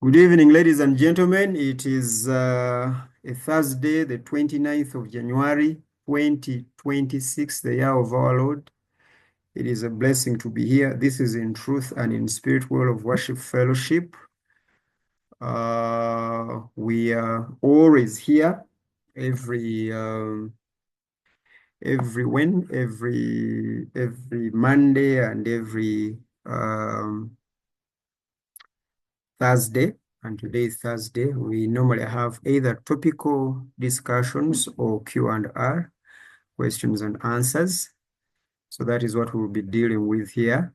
Good evening, ladies and gentlemen. It is a Thursday, the 29th of January, 2026, the year of our Lord. It is a blessing to be here. This is In Truth and in Spirit World of Worship Fellowship. We are always here every Monday and every Thursday, and today is Thursday. We normally have either topical discussions or Q&R, questions and answers. So that is what we'll be dealing with here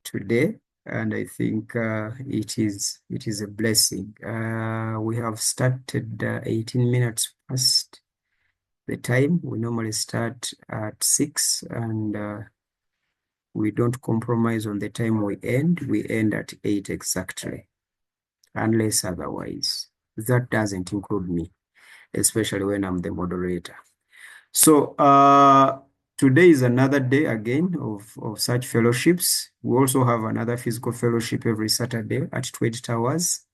today, and I think it is a blessing. We have started 18 minutes past the time. We normally start at 6, and we don't compromise on the time we end. We end at 8 exactly, unless otherwise. That doesn't include me, especially when I'm the moderator. So today is another day again of such fellowships. We also have another physical fellowship every Saturday at Twed Towers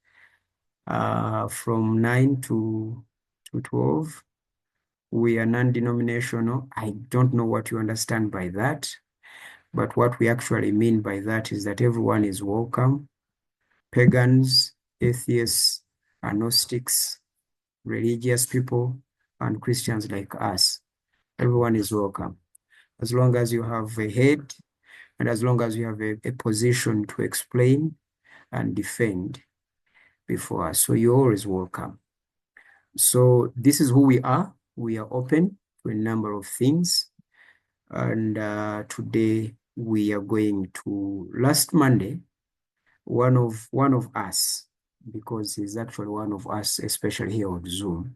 from 9 to 12. We are non-denominational. I don't know what you understand by that, but what we actually mean by that is that everyone is welcome. Pagans, atheists, agnostics, religious people, and Christians like us. Everyone is welcome. As long as you have a head and as long as you have a position to explain and defend before us. So you're always welcome. So this is who we are. We are open to a number of things. And today we are going to, last Monday, one of us, because he's actually one of us, especially here on Zoom,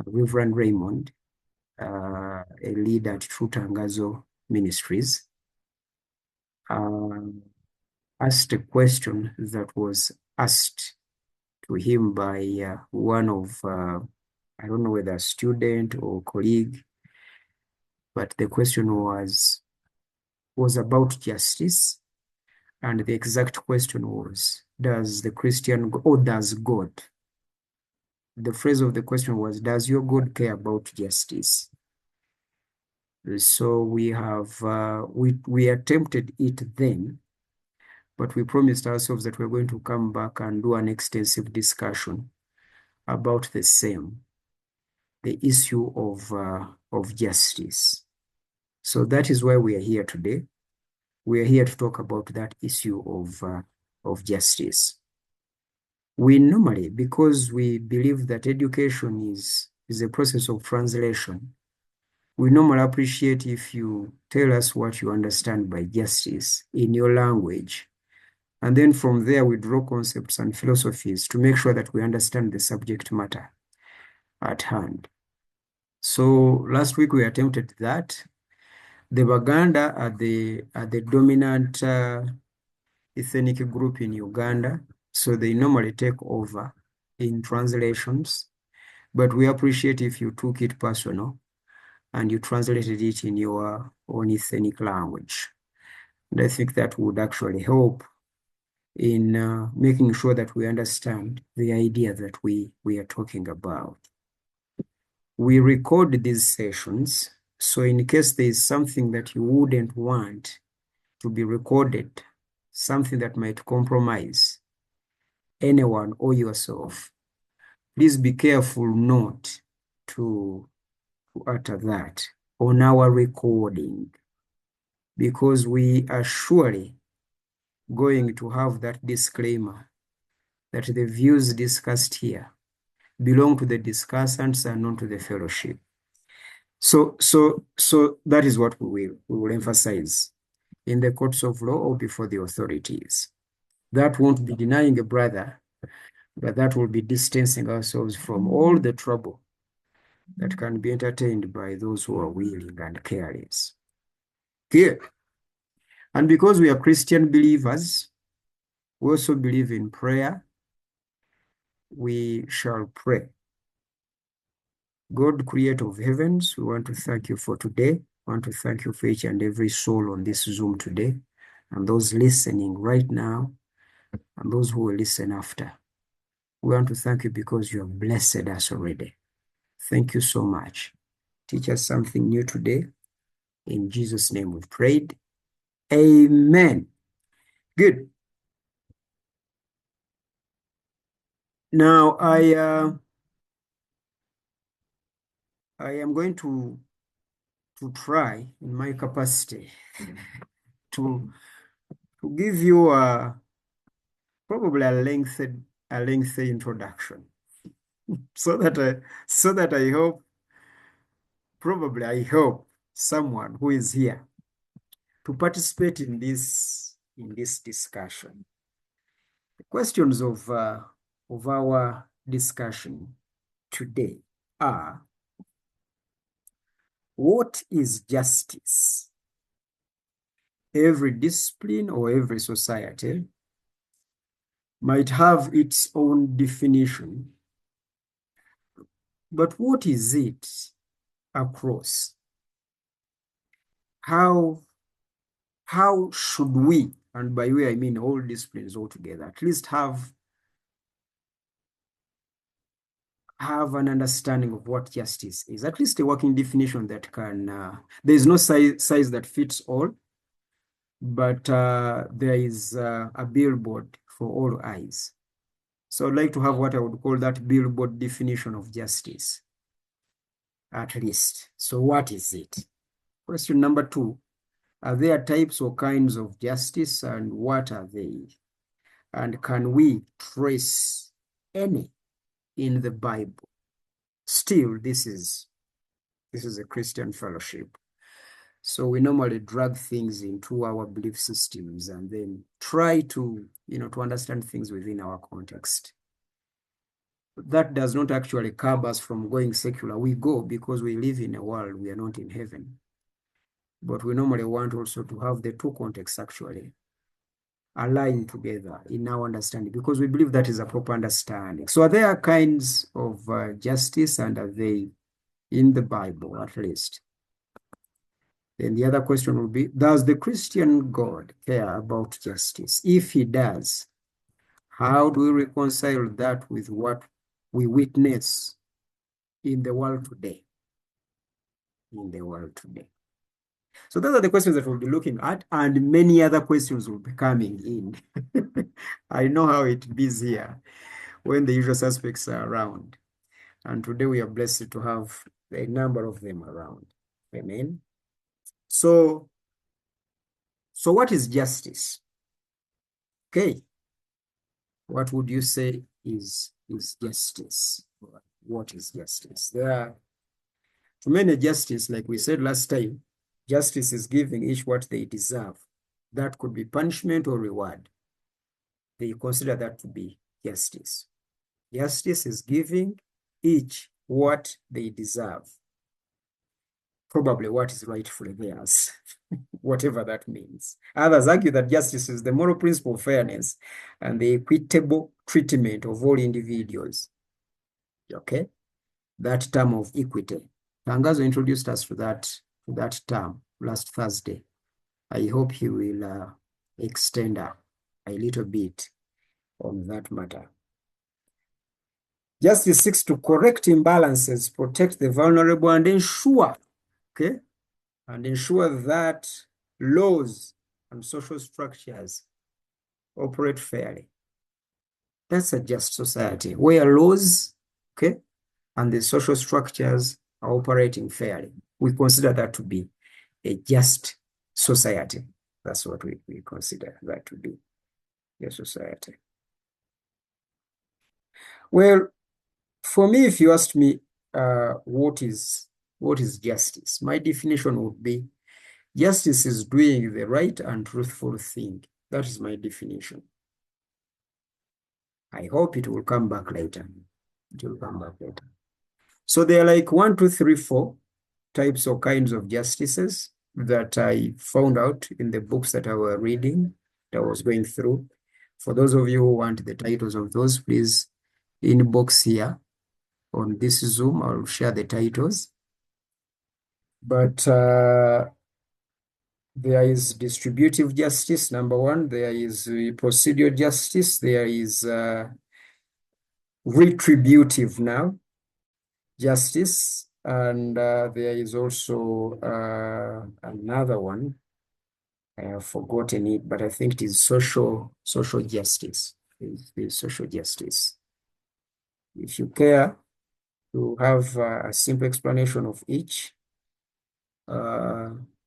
Reverend Raymond, a leader at True Tangazo Ministries, asked a question that was asked to him by one of, I don't know whether a student or colleague, but the question was about justice. And the exact question was, does the Christian, or does God? The phrase of the question was, does your God care about justice? So we have, we attempted it then, but we promised ourselves that we're going to come back and do an extensive discussion about the same, the issue of justice. So that is why we are here today. We are here to talk about that issue of justice. We normally, because we believe that education is a process of translation, we normally appreciate if you tell us what you understand by justice in your language. And then from there, we draw concepts and philosophies to make sure that we understand the subject matter at hand. So last week we attempted that. The Baganda are the dominant ethnic group in Uganda, so they normally take over in translations. But we appreciate if you took it personal and you translated it in your own ethnic language. And I think that would actually help in making sure that we understand the idea that we are talking about. We record these sessions, so in case there is something that you wouldn't want to be recorded, something that might compromise anyone or yourself, please be careful not to utter that on our recording, because we are surely going to have that disclaimer that the views discussed here belong to the discussants and not to the fellowship. So that is what we will emphasize in the courts of law or before the authorities. That won't be denying a brother, but that will be distancing ourselves from all the trouble that can be entertained by those who are willing and careless. Here. And because we are Christian believers, we also believe in prayer. We shall pray. God, creator of heavens, we want to thank you for today. We want to thank you for each and every soul on this Zoom today and those listening right now. and those who will listen after. We want to thank you because you have blessed us already. Thank you so much. Teach us something new today. In Jesus' name we've prayed. Amen. Good. Now I am going to try in my capacity to give you probably a lengthy introduction, so that I hope someone who is here to participate in this discussion. The questions of our discussion today are: what is justice? Every discipline or every society might have its own definition, but what is it across? How should we, and by we I mean all disciplines altogether, at least have an understanding of what justice is, at least a working definition that can, there is no size that fits all, but there is a billboard for all eyes. So I'd like to have what I would call that billboard definition of justice, at least. So what is it? Question number 2, are there types or kinds of justice, and what are they? And can we trace any in the Bible? Still, this is a Christian fellowship. So we normally drag things into our belief systems and then try to, to understand things within our context. That does not actually curb us from going secular. We go because we live in a world, we are not in heaven. But we normally want also to have the two contexts actually align together in our understanding, because we believe that is a proper understanding. So are there kinds of justice, and are they in the Bible at least? Then the other question would be, does the Christian God care about justice? If he does, how do we reconcile that with what we witness in the world today? So those are the questions that we'll be looking at, and many other questions will be coming in. I know how it is here when the usual suspects are around. And today we are blessed to have a number of them around. Amen. So what is justice? Okay. What would you say is justice? What is justice? There are, to many, justice, like we said last time, justice is giving each what they deserve. That could be punishment or reward. They consider that to be justice. Justice is giving each what they deserve. Probably what is rightfully theirs, whatever that means. Others argue that justice is the moral principle of fairness and the equitable treatment of all individuals. Okay? That term of equity. Tangazo introduced us to that term last Thursday. I hope he will extend a little bit on that matter. Justice seeks to correct imbalances, protect the vulnerable, and ensure, that laws and social structures operate fairly. That's a just society where laws, and the social structures are operating fairly. We consider that to be a just society. That's what we consider that to be a society. Well, for me, if you asked me what is justice, my definition would be justice is doing the right and truthful thing. That is my definition. I hope it will come back later. So there are like 1, 2, 3, 4 types or kinds of justices that I found out in the books that I was reading, that I was going through. For those of you who want the titles of those, please inbox here on this Zoom. I'll share the titles. But There is distributive justice, number one. There is procedural justice. There is retributive now justice. And there is also another one. I have forgotten it, but I think it is social justice. It's the social justice. If you care to have a simple explanation of each,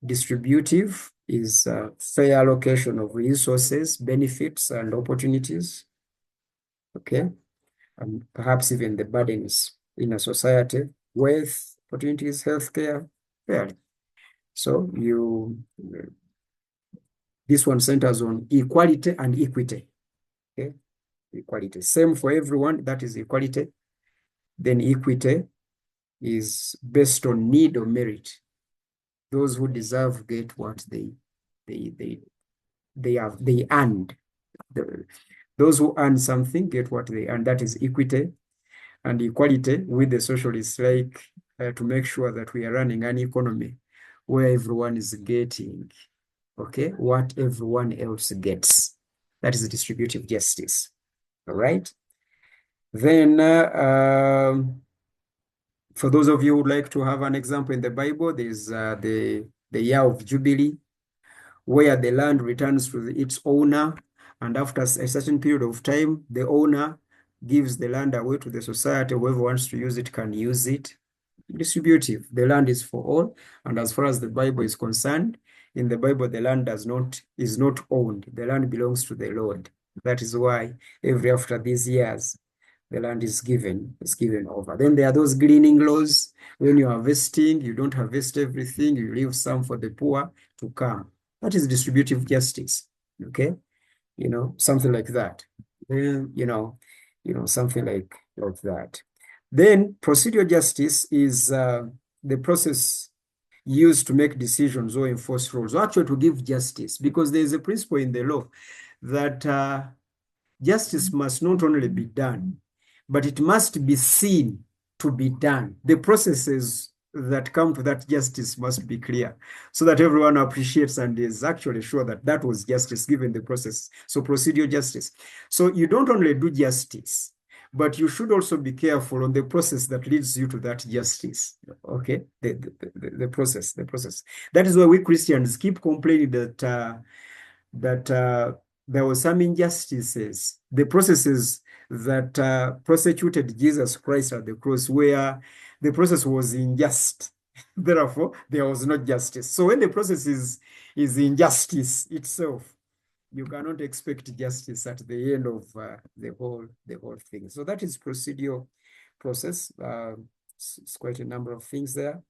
distributive is fair allocation of resources, benefits, and opportunities. Okay, and perhaps even the burdens in a society, wealth, opportunities, healthcare, fairly. So this one centers on equality and equity. Okay, equality, same for everyone. That is equality. Then equity is based on need or merit. Those who deserve get what they earned. Those who earn something get what they earn. That is equity. And equality with the socialists, like to make sure that we are running an economy where everyone is getting, okay, what everyone else gets. That is distributive justice. All right. Then for those of you who would like to have an example in the Bible, there's the year of Jubilee, where the land returns to its owner, and after a certain period of time, the owner gives the land away to the society. Whoever wants to use it can use it. Distributive, the land is for all, and as far as the Bible is concerned, in the Bible, the land is not owned. The land belongs to the Lord. That is why every after these years, the land is given over. Then there are those gleaning laws. When you're harvesting, you don't harvest everything. You leave some for the poor to come. That is distributive justice. Okay, something like that. Something like that. Then procedural justice is the process used to make decisions or enforce rules, or actually to give justice, because there is a principle in the law that justice must not only be done, but it must be seen to be done. The processes that come to that justice must be clear so that everyone appreciates and is actually sure that that was justice given the process. So procedural justice. So you don't only do justice, but you should also be careful on the process that leads you to that justice. Okay, the process. That is why we Christians keep complaining that there were some injustices, the processes that prosecuted Jesus Christ at the cross, where the process was unjust. Therefore, there was no justice. So when the process is injustice itself, you cannot expect justice at the end of the whole thing. So that is procedural process. It's quite a number of things there.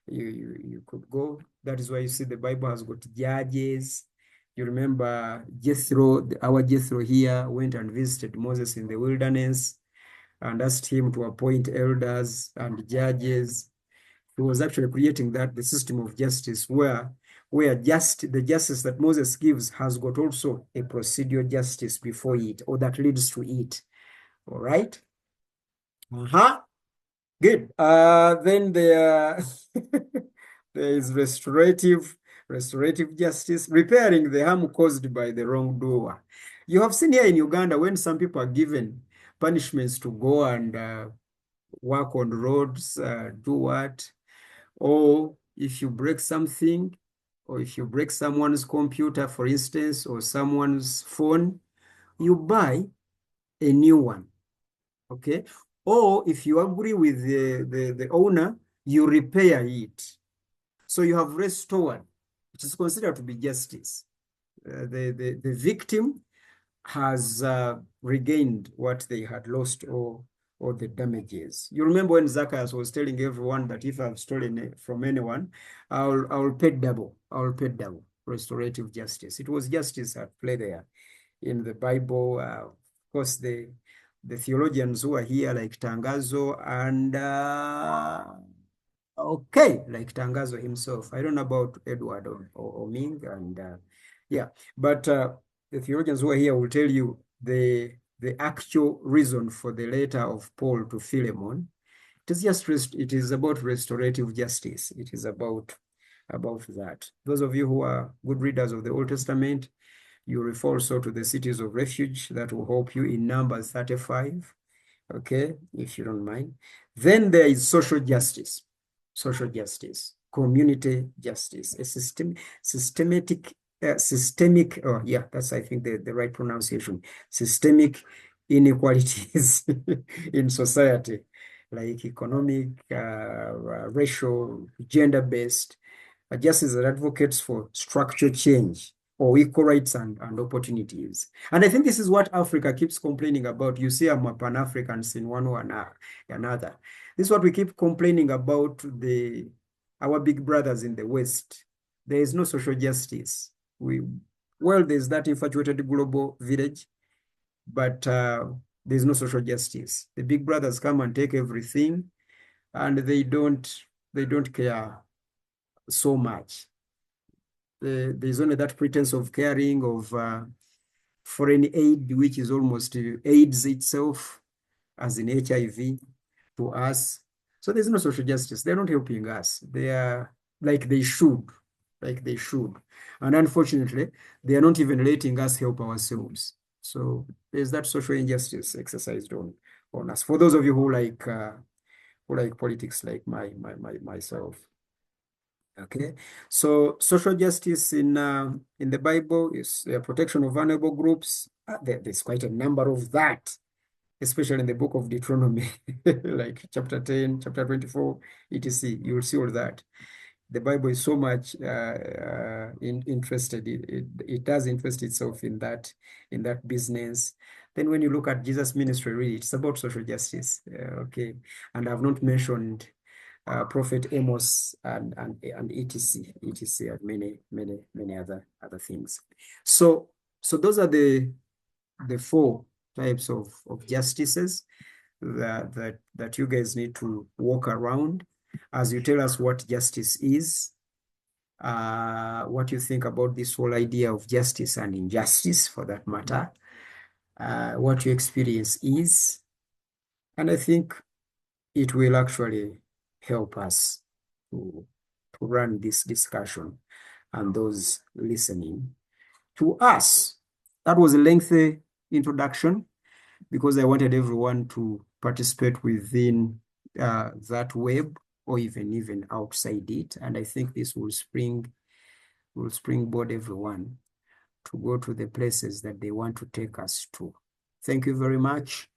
You could go. That is why you see the Bible has got judges. You remember Jethro, our Jethro here went and visited Moses in the wilderness and asked him to appoint elders and judges. He was actually creating the system of justice where the justice that Moses gives has got also a procedural justice before it, or that leads to it. All right. Good. Then there is restorative justice, repairing the harm caused by the wrongdoer. You have seen here in Uganda when some people are given punishments to go and work on roads, do what? Or if you break something, or if you break someone's computer, for instance, or someone's phone, you buy a new one. Okay? Or if you agree with the owner, you repair it. So you have restored. It is considered to be justice. The victim has regained what they had lost, or the damages. You remember when Zacchaeus was telling everyone that if I've stolen it from anyone, I'll pay double. I'll pay double. Restorative justice. It was justice at play there in the Bible. Of course, the theologians who are here, like Tangazo and like Tangazo himself. I don't know about Edward or Ming, and yeah, but the theologians who are here will tell you the actual reason for the letter of Paul to Philemon. It is about restorative justice. It is about about that. Those of you who are good readers of the Old Testament, you refer also to the cities of refuge that will help you in Numbers 35, okay, if you don't mind. Then there is social justice, community justice, a systemic, oh yeah, that's I think the right pronunciation, systemic inequalities in society, like economic, racial, gender-based, justice that advocates for structural change or equal rights and opportunities. And I think this is what Africa keeps complaining about. You see, I'm a Pan-Africans in one way or another. This is what we keep complaining about our big brothers in the West. There is no social justice. There's that infatuated global village, but there's no social justice. The big brothers come and take everything, and they don't care so much. There's only that pretense of caring, of foreign aid, which is almost AIDS itself, as in HIV, to us. So there's no social justice. They're not helping us. They are like they should, And unfortunately, they are not even letting us help ourselves. So there's that social injustice exercised on us. For those of you who like politics, like myself. Okay, so social justice in the Bible is the protection of vulnerable groups. There's quite a number of that, especially in the book of Deuteronomy, like chapter 10, chapter 24, etc. You will see all that. The Bible is so much interested. It does interest itself in that business. Then when you look at Jesus' ministry, really, it's about social justice. Okay, and I've not mentioned Prophet Amos and etc. and many other things. So those are the four types of justices that you guys need to walk around as you tell us what justice is, what you think about this whole idea of justice and injustice for that matter, what your experience is, and I think it will actually help us to run this discussion and those listening to us. That was a lengthy introduction because I wanted everyone to participate within that web or even outside it. And I think this will springboard everyone to go to the places that they want to take us to. Thank you very much.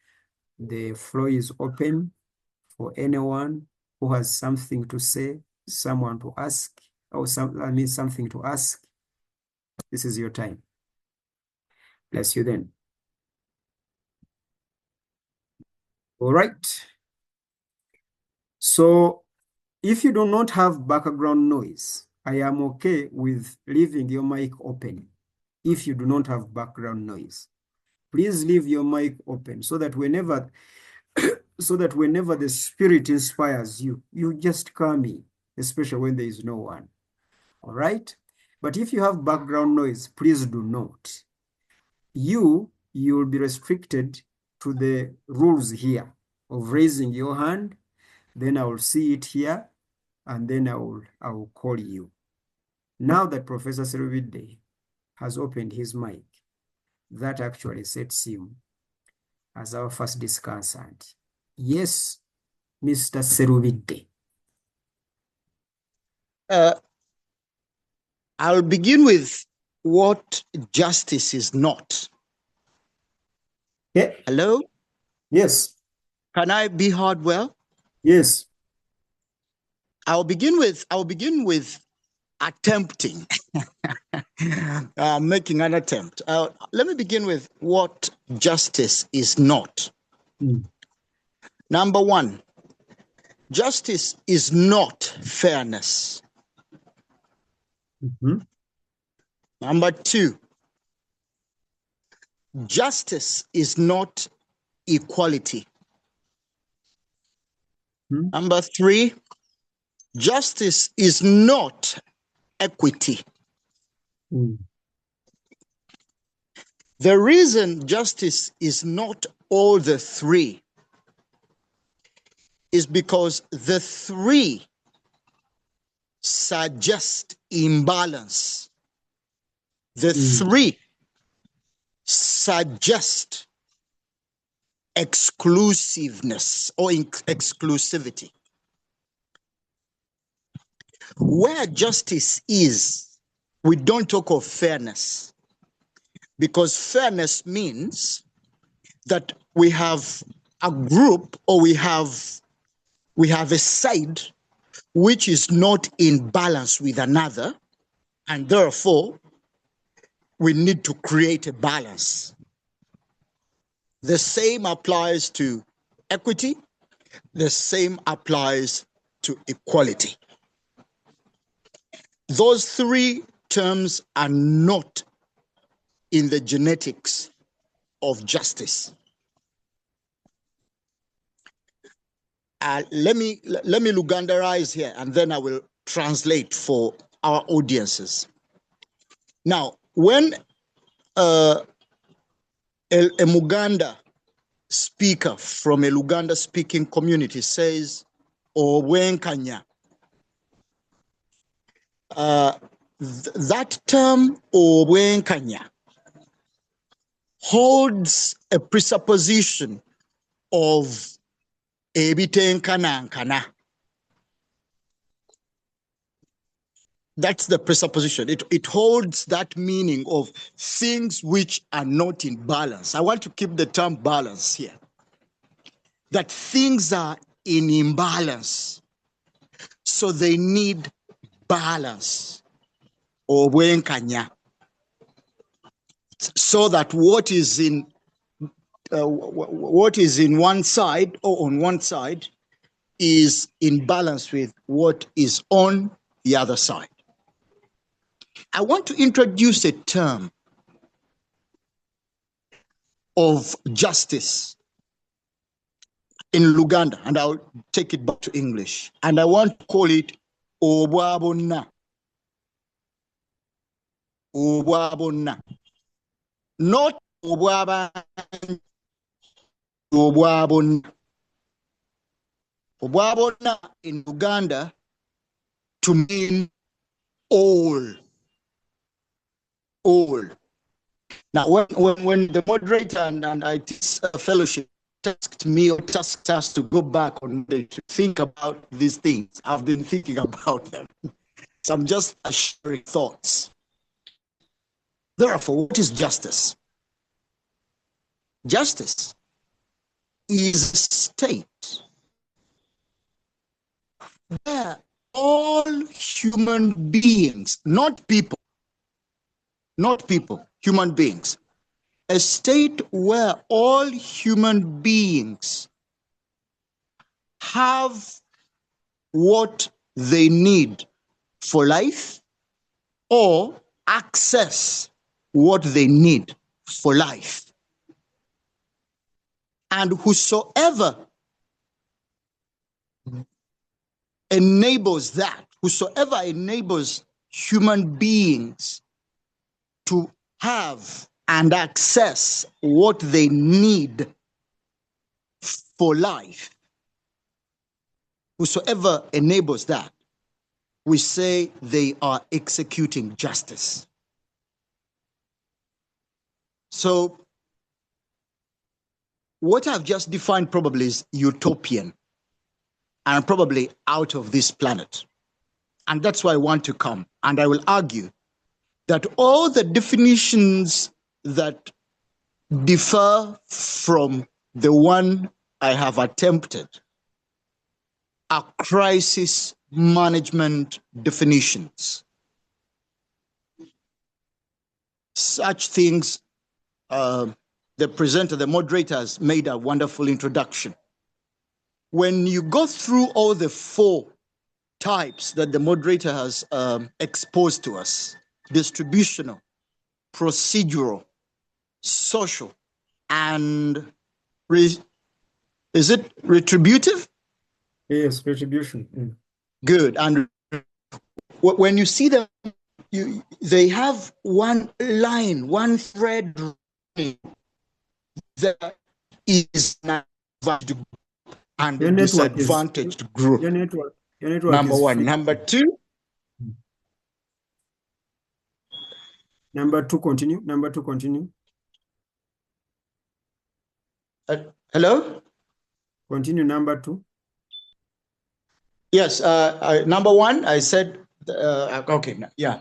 The floor is open for anyone who has something to say, someone to ask, or something to ask. This is your time. Bless you then. All right. So if you do not have background noise, I am okay with leaving your mic open. If you do not have background noise, please leave your mic open so that whenever the Spirit inspires you, you just come in, especially when there is no one. All right? But if you have background noise, please do not. You will be restricted to the rules here of raising your hand. Then I will see it here, and then I will call you. Now that Professor Serubide has opened his mic, that actually sets him as our first discussant. Yes, Mr. Serubide. I'll begin with what justice is not. Yeah. Hello? Yes. Can I be heard well? Yes. I'll begin with attempting, making an attempt. Let me begin with what justice is not. Number one, justice is not fairness. Number two, justice is not equality. Number three, justice is not equity. The reason justice is not all the three is because the three suggest imbalance. The three suggest exclusiveness or exclusivity. Where justice is, we don't talk of fairness, because fairness means that we have a group, or we have a side which is not in balance with another, and therefore we need to create a balance. The same applies to equity. The same applies to equality. Those three terms are not in the genetics of justice. Let me Lugandarize here, and then I will translate for our audiences. Now, when a Muganda speaker from a Luganda speaking community says Obwenkanya, that term Obwenkanya holds a presupposition of ebitenkanankana. That's the presupposition. It holds that meaning of things which are not in balance. I want to keep the term balance here. That things are in imbalance, so they need balance, or wenkanya, so that what is in one side, or on one side, is in balance with what is on the other side. I want to introduce a term of justice in Luganda, and I'll take it back to English, and I want to call it obwabona. Obwabona. Not obwaba. Obwabona. Obwabona in Uganda to mean all. All. Now, when the moderator and iTiS fellowship tasked me, or tasked us to go back on to think about these things, I've been thinking about them. So I'm just sharing thoughts. Therefore, what is justice? Justice is a state where all human beings, not people, human beings, a state where all human beings have what they need for life, or access what they need for life. And whosoever enables that, whosoever enables human beings to have and access what they need for life, whosoever enables that, we say they are executing justice. So what I've just defined probably is utopian and probably out of this planet. And that's why I want to come. And I will argue that all the definitions that differ from the one I have attempted are crisis management definitions. Such things, the presenter, the moderators made a wonderful introduction. When you go through all the four types that the moderator has exposed to us: distributional, procedural, social, and is it retributive? Yes, retribution. Good. And when you see them, they have one line, one thread that is an advantage and a disadvantaged group. Your network Number is one. Number two, Number two, continue. Number two, continue. Hello? Continue, number two. Yes, number one, I said, okay, yeah.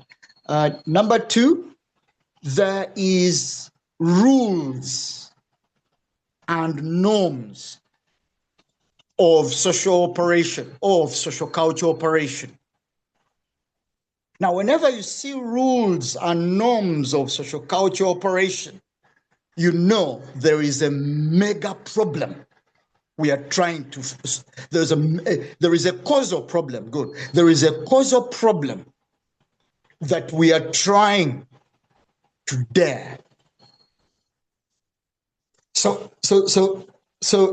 Number two, there is rules and norms of social operation, of social culture operation. Now, whenever you see rules and norms of social culture operation, you know there is a mega problem. We are trying to, there is a causal problem, good. There is a causal problem that we are trying to dare. So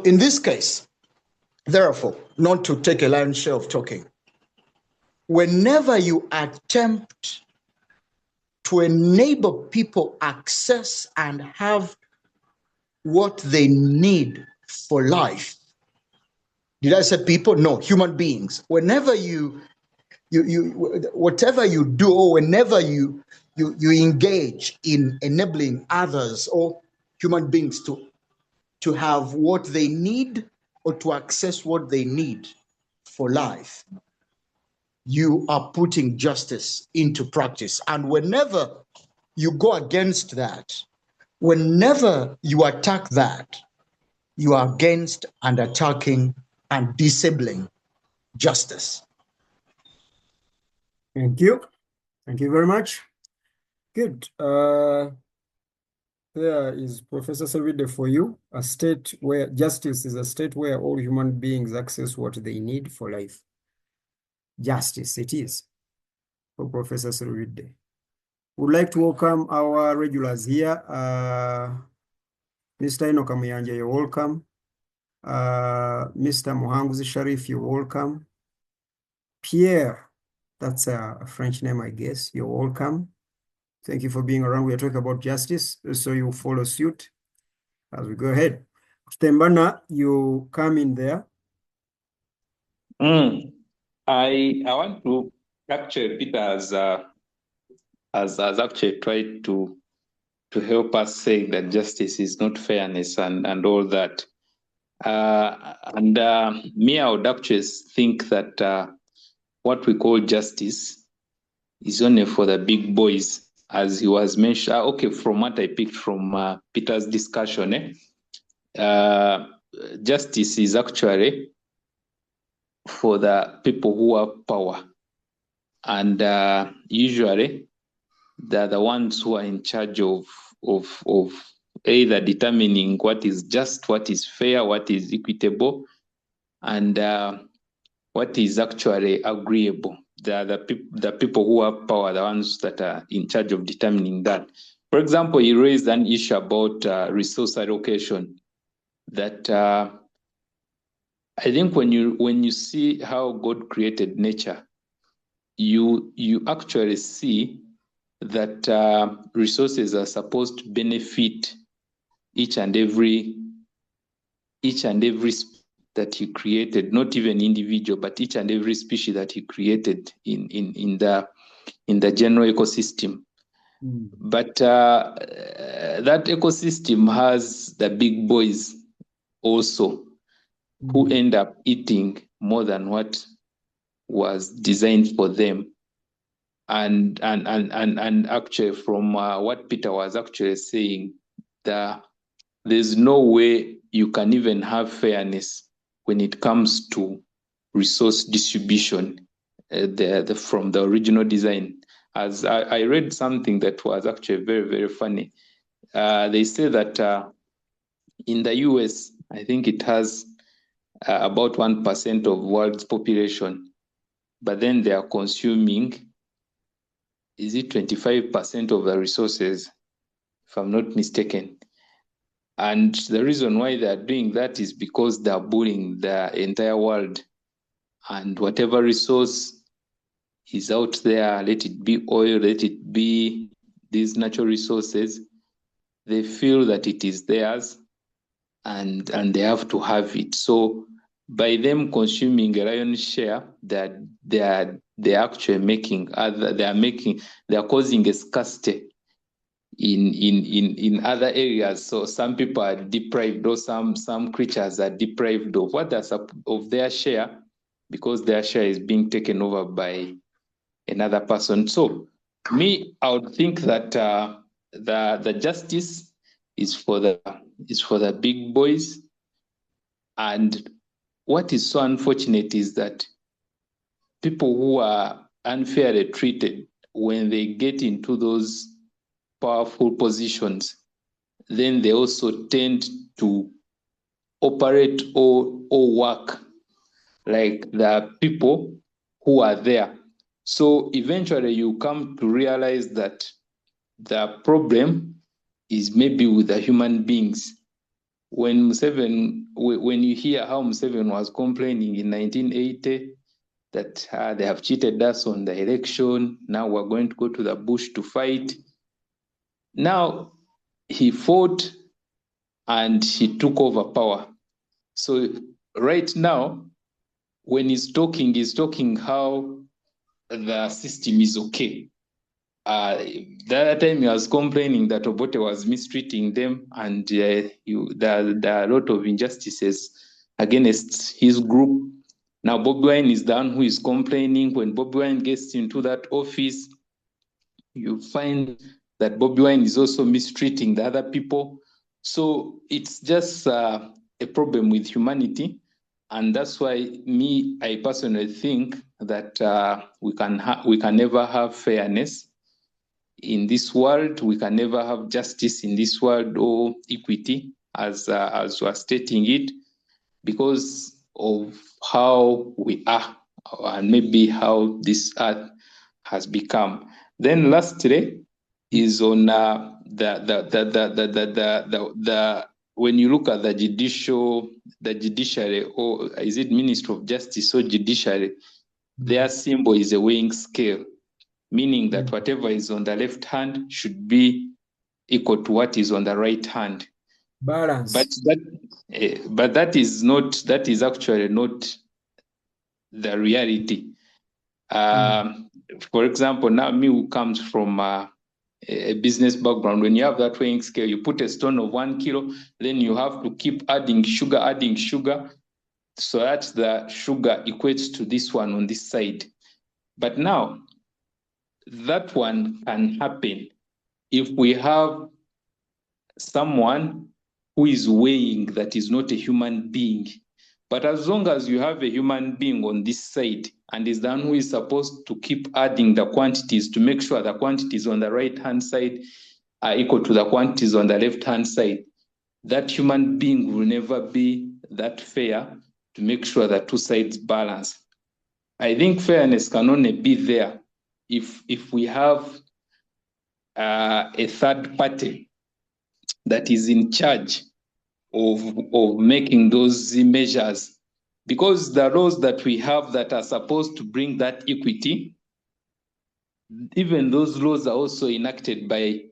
in this case, therefore, not to take a lion's share of talking, whenever you attempt to enable people access and have what they need for life, did I say people? No, human beings. Whenever you whatever you do, or whenever you engage in enabling others or human beings to have what they need or to access what they need for life, you are putting justice into practice. And whenever you go against that, whenever you attack that, you are against and attacking and disabling justice. Thank you. Thank you very much. Good. There is Professor Savide for you. A state where justice is a state where all human beings access what they need for life. Justice, it is for Professor Savide. Would like to welcome our regulars here. Mr. Enoch Kamuyanja, you're welcome. Mr. Mohanguzi Sharif, you're welcome. Pierre, that's a French name, I guess. You're welcome. Thank you for being around. We are talking about justice, so you follow suit as we go ahead. Tembana, you come in there. I want to capture Peter as actually tried to help us say that justice is not fairness and all that. Me, I would actually think that what we call justice is only for the big boys, as he was mentioned. Okay, from what I picked from Peter's discussion, justice is actually for the people who have power. And usually, they're the ones who are in charge of either determining what is just, what is fair, what is equitable, and what is actually agreeable. The people who have power, the ones that are in charge of determining that. For example, he raised an issue about resource allocation. That I think when you see how God created nature, you actually see that resources are supposed to benefit each and every that he created, not even individual, but each and every species that he created in the general ecosystem. But that ecosystem has the big boys also, who end up eating more than what was designed for them. And actually, from what Peter was actually saying, there's no way you can even have fairness when it comes to resource distribution from the original design. As I read something that was actually very, very funny. They say that in the US, I think it has about 1% of world's population, but then they are consuming, is it 25% of the resources, if I'm not mistaken. And the reason why they're doing that is because they're bullying the entire world. And whatever resource is out there, let it be oil, let it be these natural resources, they feel that it is theirs and they have to have it. So by them consuming a lion's share, they're actually making, they're causing a scarcity in other areas. So some people are deprived, or some creatures are deprived of of their share, because their share is being taken over by another person. So me, I would think that the justice is for the big boys. And what is so unfortunate is that people who are unfairly treated, when they get into those powerful positions, then they also tend to operate or work like the people who are there. So eventually you come to realize that the problem is maybe with the human beings. When you hear how Museveni was complaining in 1980 that they have cheated us on the election, now we're going to go to the bush to fight. Now he fought and he took over power. So right now, when he's talking how the system is okay. The other time he was complaining that Obote was mistreating them, and there are a lot of injustices against his group. Now Bobi Wine is the one who is complaining. When Bobi Wine gets into that office, you find that Bobi Wine is also mistreating the other people. So it's just a problem with humanity. And that's why I personally think that we can never have fairness in this world. We can never have justice in this world, or equity, as we're stating it, because of how we are, and maybe how this earth has become. Then lastly is on when you look at the judiciary, or is it Ministry of Justice or judiciary, their symbol is a weighing scale, meaning that whatever is on the left hand should be equal to what is on the right hand. Balance. But that is actually not the reality. For example, now me who comes from a business background, when you have that weighing scale, you put a stone of 1 kilo, then you have to keep adding sugar, so that the sugar equates to this one on this side. But now, that one can happen if we have someone who is weighing that is not a human being. But as long as you have a human being on this side, and is the one who is supposed to keep adding the quantities to make sure the quantities on the right-hand side are equal to the quantities on the left-hand side, that human being will never be that fair to make sure that two sides balance. I think fairness can only be there if we have a third party that is in charge of making those measures, because the laws that we have that are supposed to bring that equity, even those laws are also enacted by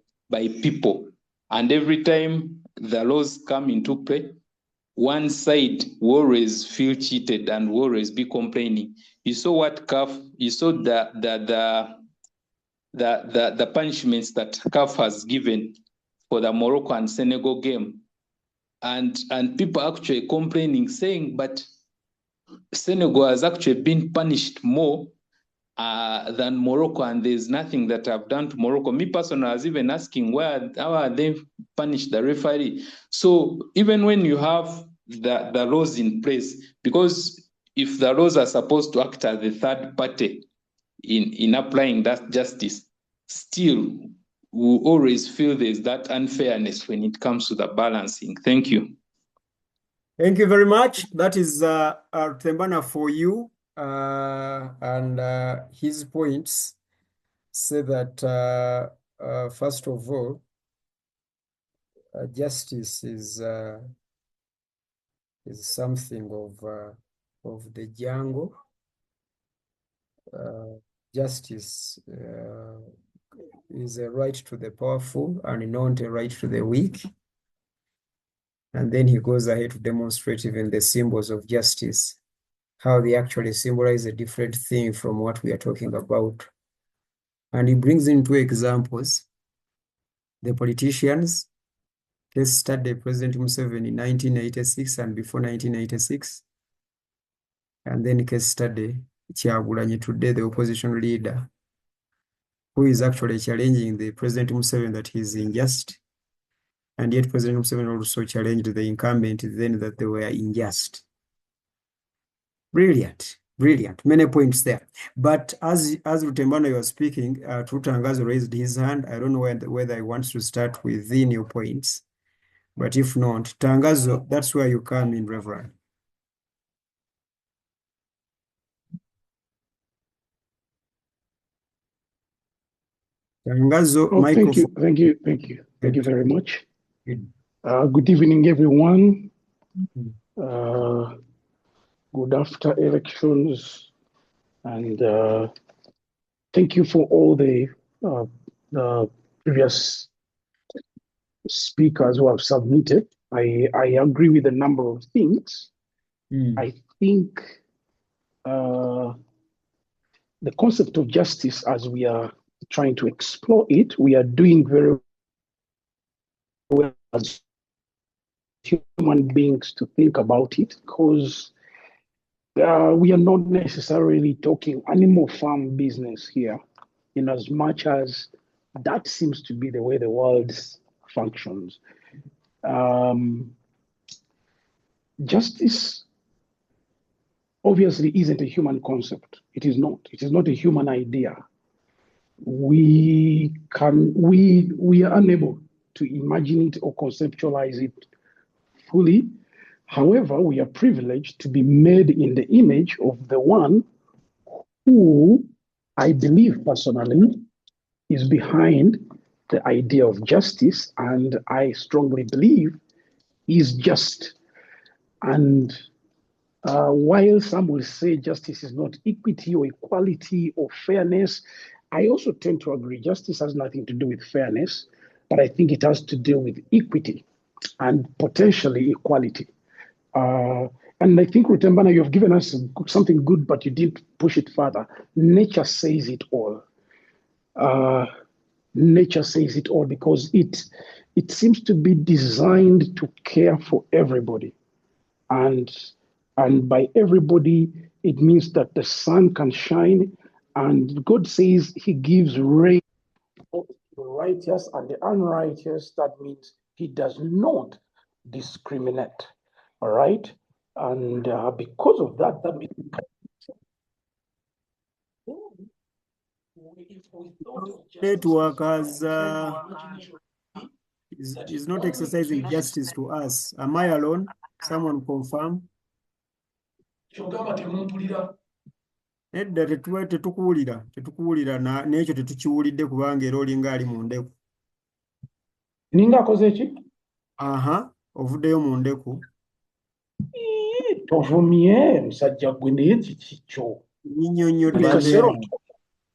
people, and every time the laws come into play, one side will always feel cheated and will always be complaining. You saw what you saw the punishments that CAF has given for the Morocco and Senegal game. And people actually complaining, saying, but Senegal has actually been punished more than Morocco, and there's nothing that I've done to Morocco. Me personally, I was even asking, how are they punished the referee? So even when you have the laws in place, because if the laws are supposed to act as the third party in applying that justice, still we always feel there's that unfairness when it comes to the balancing. Thank you. Thank you very much. That is Tembana for you. And his points say that, first of all, justice is something of the jungle. Justice is a right to the powerful and not a right to the weak. And then he goes ahead to demonstrate even the symbols of justice, how they actually symbolize a different thing from what we are talking about. And he brings in two examples The politicians, case study President Museveni in 1986 and before 1986. And then case study Kyagulanyi today, the opposition leader, who is actually challenging the President Museveni that he is unjust. And yet President Museveni also challenged the incumbent then that they were unjust. Brilliant, brilliant. Many points there. But as Rutembano was speaking, Tutangazo raised his hand. I don't know whether he wants to start within your points. But if not, Tangazo, that's where you come in, Reverend. Tangazo, Oh, microphone. Thank you very much. Good evening, everyone. Good after elections, and thank you for all the previous speakers who have submitted. I agree with a number of things. I think the concept of justice, as we are trying to explore it, we are doing very well as human beings to think about it, because we are not necessarily talking animal farm business here, in as much as that seems to be the way the world functions. Justice obviously isn't a human concept. It is not. It is not a human idea. We are unable to imagine it or conceptualize it fully. However, we are privileged to be made in the image of the one who, I believe personally, is behind the idea of justice, and I strongly believe is just. And while some will say justice is not equity or equality or fairness, I also tend to agree justice has nothing to do with fairness, but I think it has to do with equity and potentially equality. And I think, Rutembana, you have given us something good, but you didn't push it further. Nature says it all. Nature says it all, because it seems to be designed to care for everybody. And by everybody, it means that the sun can shine. And God says he gives rain to the righteous and the unrighteous. That means he does not discriminate. All right? And because of that, that means network is not exercising justice to us. Am I alone? Someone confirm. Edda tetukuwulira n'ekyo tetukiwulidde kubanga era olinga ali mu ndeku. Ninga akoze eki? Ovuddeyo mu ndeku. Tovumye musajja gwe naye kikikyo.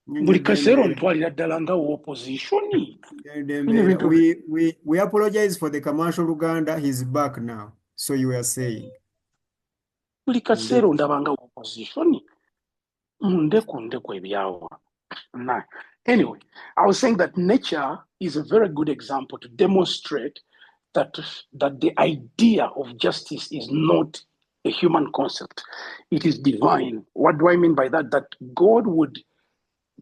Buli kaseera ontwalira ddala nga opposition. We apologize for the commercial Uganda. He's back now. So you were saying. Buli kaseera ondaba nga opposition. Ndeku ebyawa. Anyway, I was saying that nature is a very good example to demonstrate that the idea of justice is not a human concept. It is divine. What do I mean by that? That God would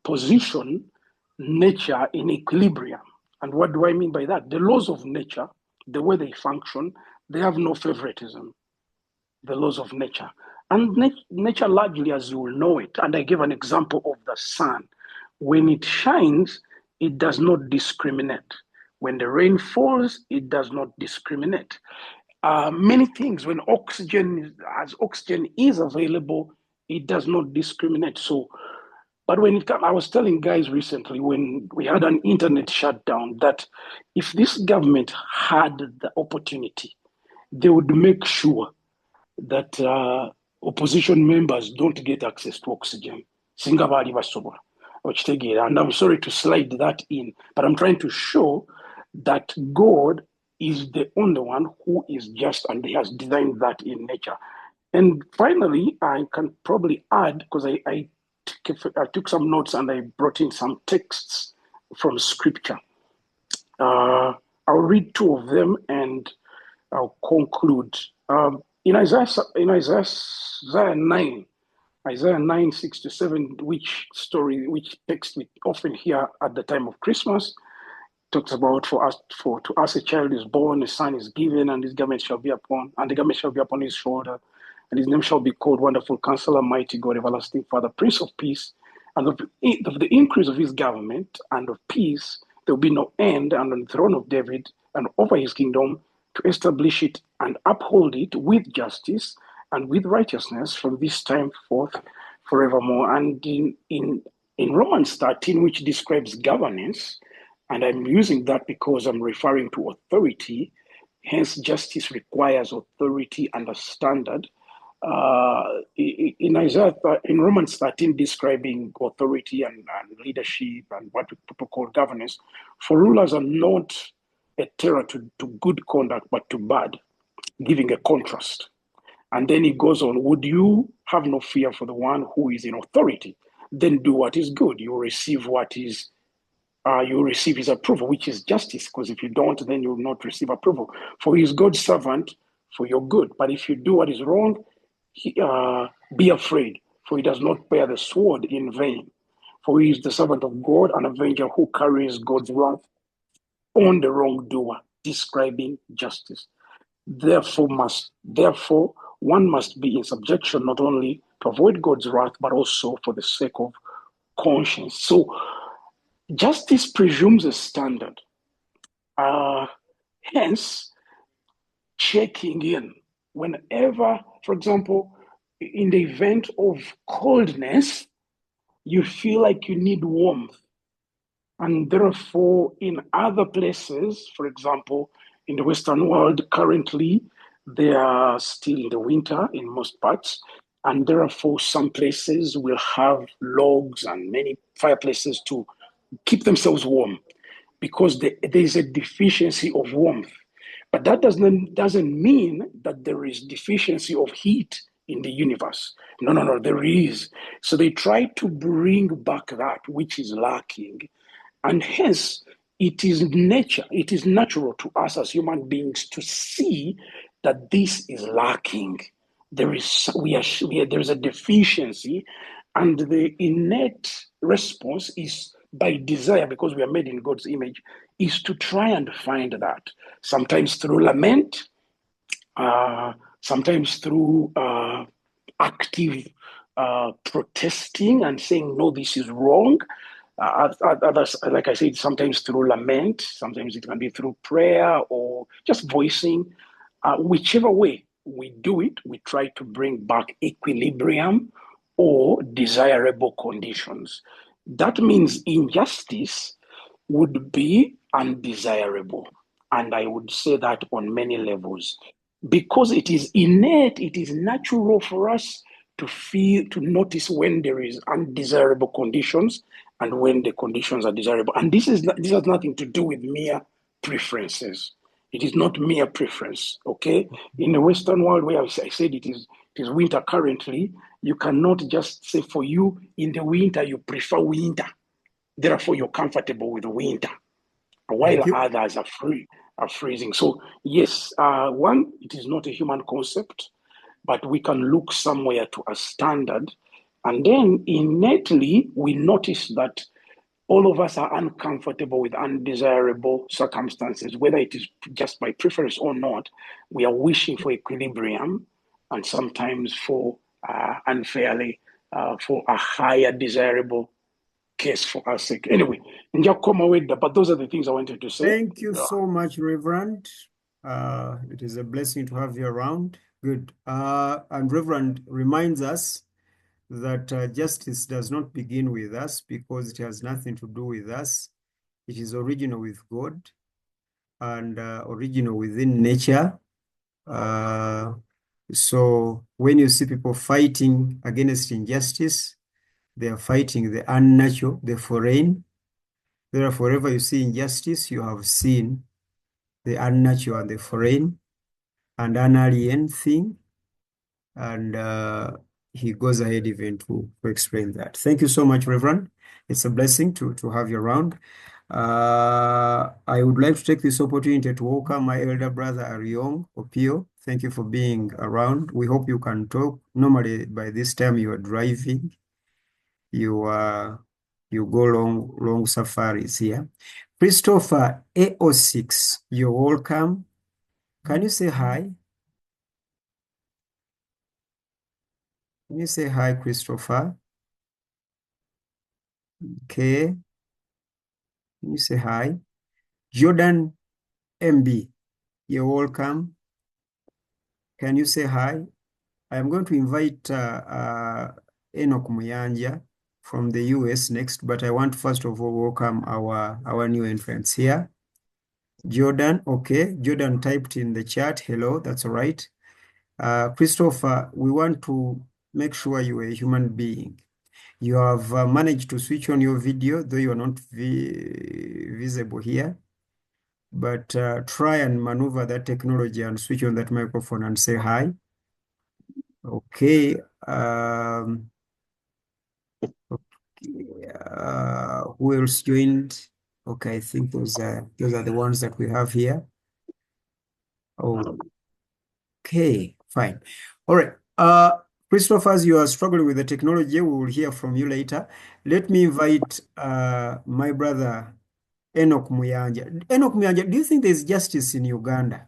position nature in equilibrium. And what do I mean by that? The laws of nature, the way they function, they have no favoritism. The laws of nature. And nature largely, as you will know it, and I gave an example of the sun. When it shines, it does not discriminate. When the rain falls, it does not discriminate. Many things, when oxygen is available, it does not discriminate. So, but when it comes, I was telling guys recently when we had an internet shutdown that if this government had the opportunity, they would make sure that opposition members don't get access to oxygen. Singa baali basobola okitegeera. And I'm sorry to slide that in, but I'm trying to show that God is the only one who is just, and he has designed that in nature. And finally, I can probably add, because I took some notes and I brought in some texts from scripture. I'll read two of them and I'll conclude. In Isaiah 9, Isaiah 9, 6 to 7, which text we often hear at the time of Christmas, talks about to us a child is born, a son is given, and the government shall be upon his shoulder, and his name shall be called Wonderful Counselor, Mighty God, Everlasting Father, Prince of Peace. And of the increase of his government and of peace, there will be no end, and on the throne of David and over his kingdom, to establish it and uphold it with justice and with righteousness from this time forth forevermore. And in Romans 13, which describes governance, and I'm using that because I'm referring to authority, hence justice requires authority and a standard. In Romans 13, describing authority and leadership and what people call governance, for rulers are not a terror to good conduct, but to bad, giving a contrast. And then he goes on, would you have no fear for the one who is in authority? Then do what is good. You receive his approval, which is justice, because if you don't, then you will not receive approval. For he is God's servant for your good. But if you do what is wrong, be afraid, for he does not bear the sword in vain. For he is the servant of God, an avenger who carries God's wrath on the wrongdoer, describing justice. Therefore, one must be in subjection not only to avoid God's wrath, but also for the sake of conscience. So, justice presumes a standard. Hence, checking in whenever, for example, in the event of coldness, you feel like you need warmth. And therefore, in other places, for example, in the Western world, currently, they are still in the winter in most parts. And therefore, some places will have logs and many fireplaces to keep themselves warm because there is a deficiency of warmth. But that doesn't mean that there is deficiency of heat in the universe. No, there is. So they try to bring back that which is lacking. And hence, it is natural to us as human beings to see that this is lacking. There is a deficiency, and the innate response is by desire, because we are made in God's image, is to try and find that. Sometimes through lament, sometimes through active protesting and saying, no, this is wrong. Others, like I said, sometimes through lament, sometimes it can be through prayer or just voicing. Whichever way we do it, we try to bring back equilibrium or desirable conditions. That means injustice would be undesirable. And I would say that on many levels. Because it is innate, it is natural for us to notice when there is undesirable conditions and when the conditions are desirable. And this has nothing to do with mere preferences. It is not mere preference, okay? In the Western world, where I said it is winter currently, you cannot just say for you, in the winter, you prefer winter. Therefore, you're comfortable with winter, while others are freezing. So yes, one, it is not a human concept, but we can look somewhere to a standard. And then innately, we notice that all of us are uncomfortable with undesirable circumstances, whether it is just by preference or not. We are wishing for equilibrium and sometimes for unfairly, for a higher desirable case for our sake. Anyway, but those are the things I wanted to say. Thank you so much, Reverend. It is a blessing to have you around. Good. And Reverend reminds us that justice does not begin with us because it has nothing to do with us. It is original with God and original within nature. So when you see people fighting against injustice, they are fighting the unnatural, the foreign. Therefore, wherever you see injustice, you have seen the unnatural and the foreign and an alien thing. And he goes ahead even to explain that. Thank you so much, Reverend. It's a blessing to have you around. I would like to take this opportunity to welcome my elder brother Ariong Opio. Thank you for being around. We hope you can talk. Normally, by this time you are driving. You go long safaris here. Christopher AO6, you're welcome. Can you say hi? Can you say hi, Christopher? Okay. Can you say hi? Jordan MB, you're welcome. Can you say hi? I'm going to invite Enoch Muyanja from the US next, but I want first of all welcome our new entrants here. Jordan, okay. Jordan typed in the chat, hello, that's all right. Christopher, we want to make sure you are a human being. You have managed to switch on your video, though you are not visible here. But try and maneuver that technology and switch on that microphone and say hi. Okay. Who else joined? Okay, I think those are the ones that we have here. Okay, fine. All right. Christopher, as you are struggling with the technology, we will hear from you later. Let me invite my brother Enoch Muyanja. Enoch Muyanja, do you think there's justice in Uganda,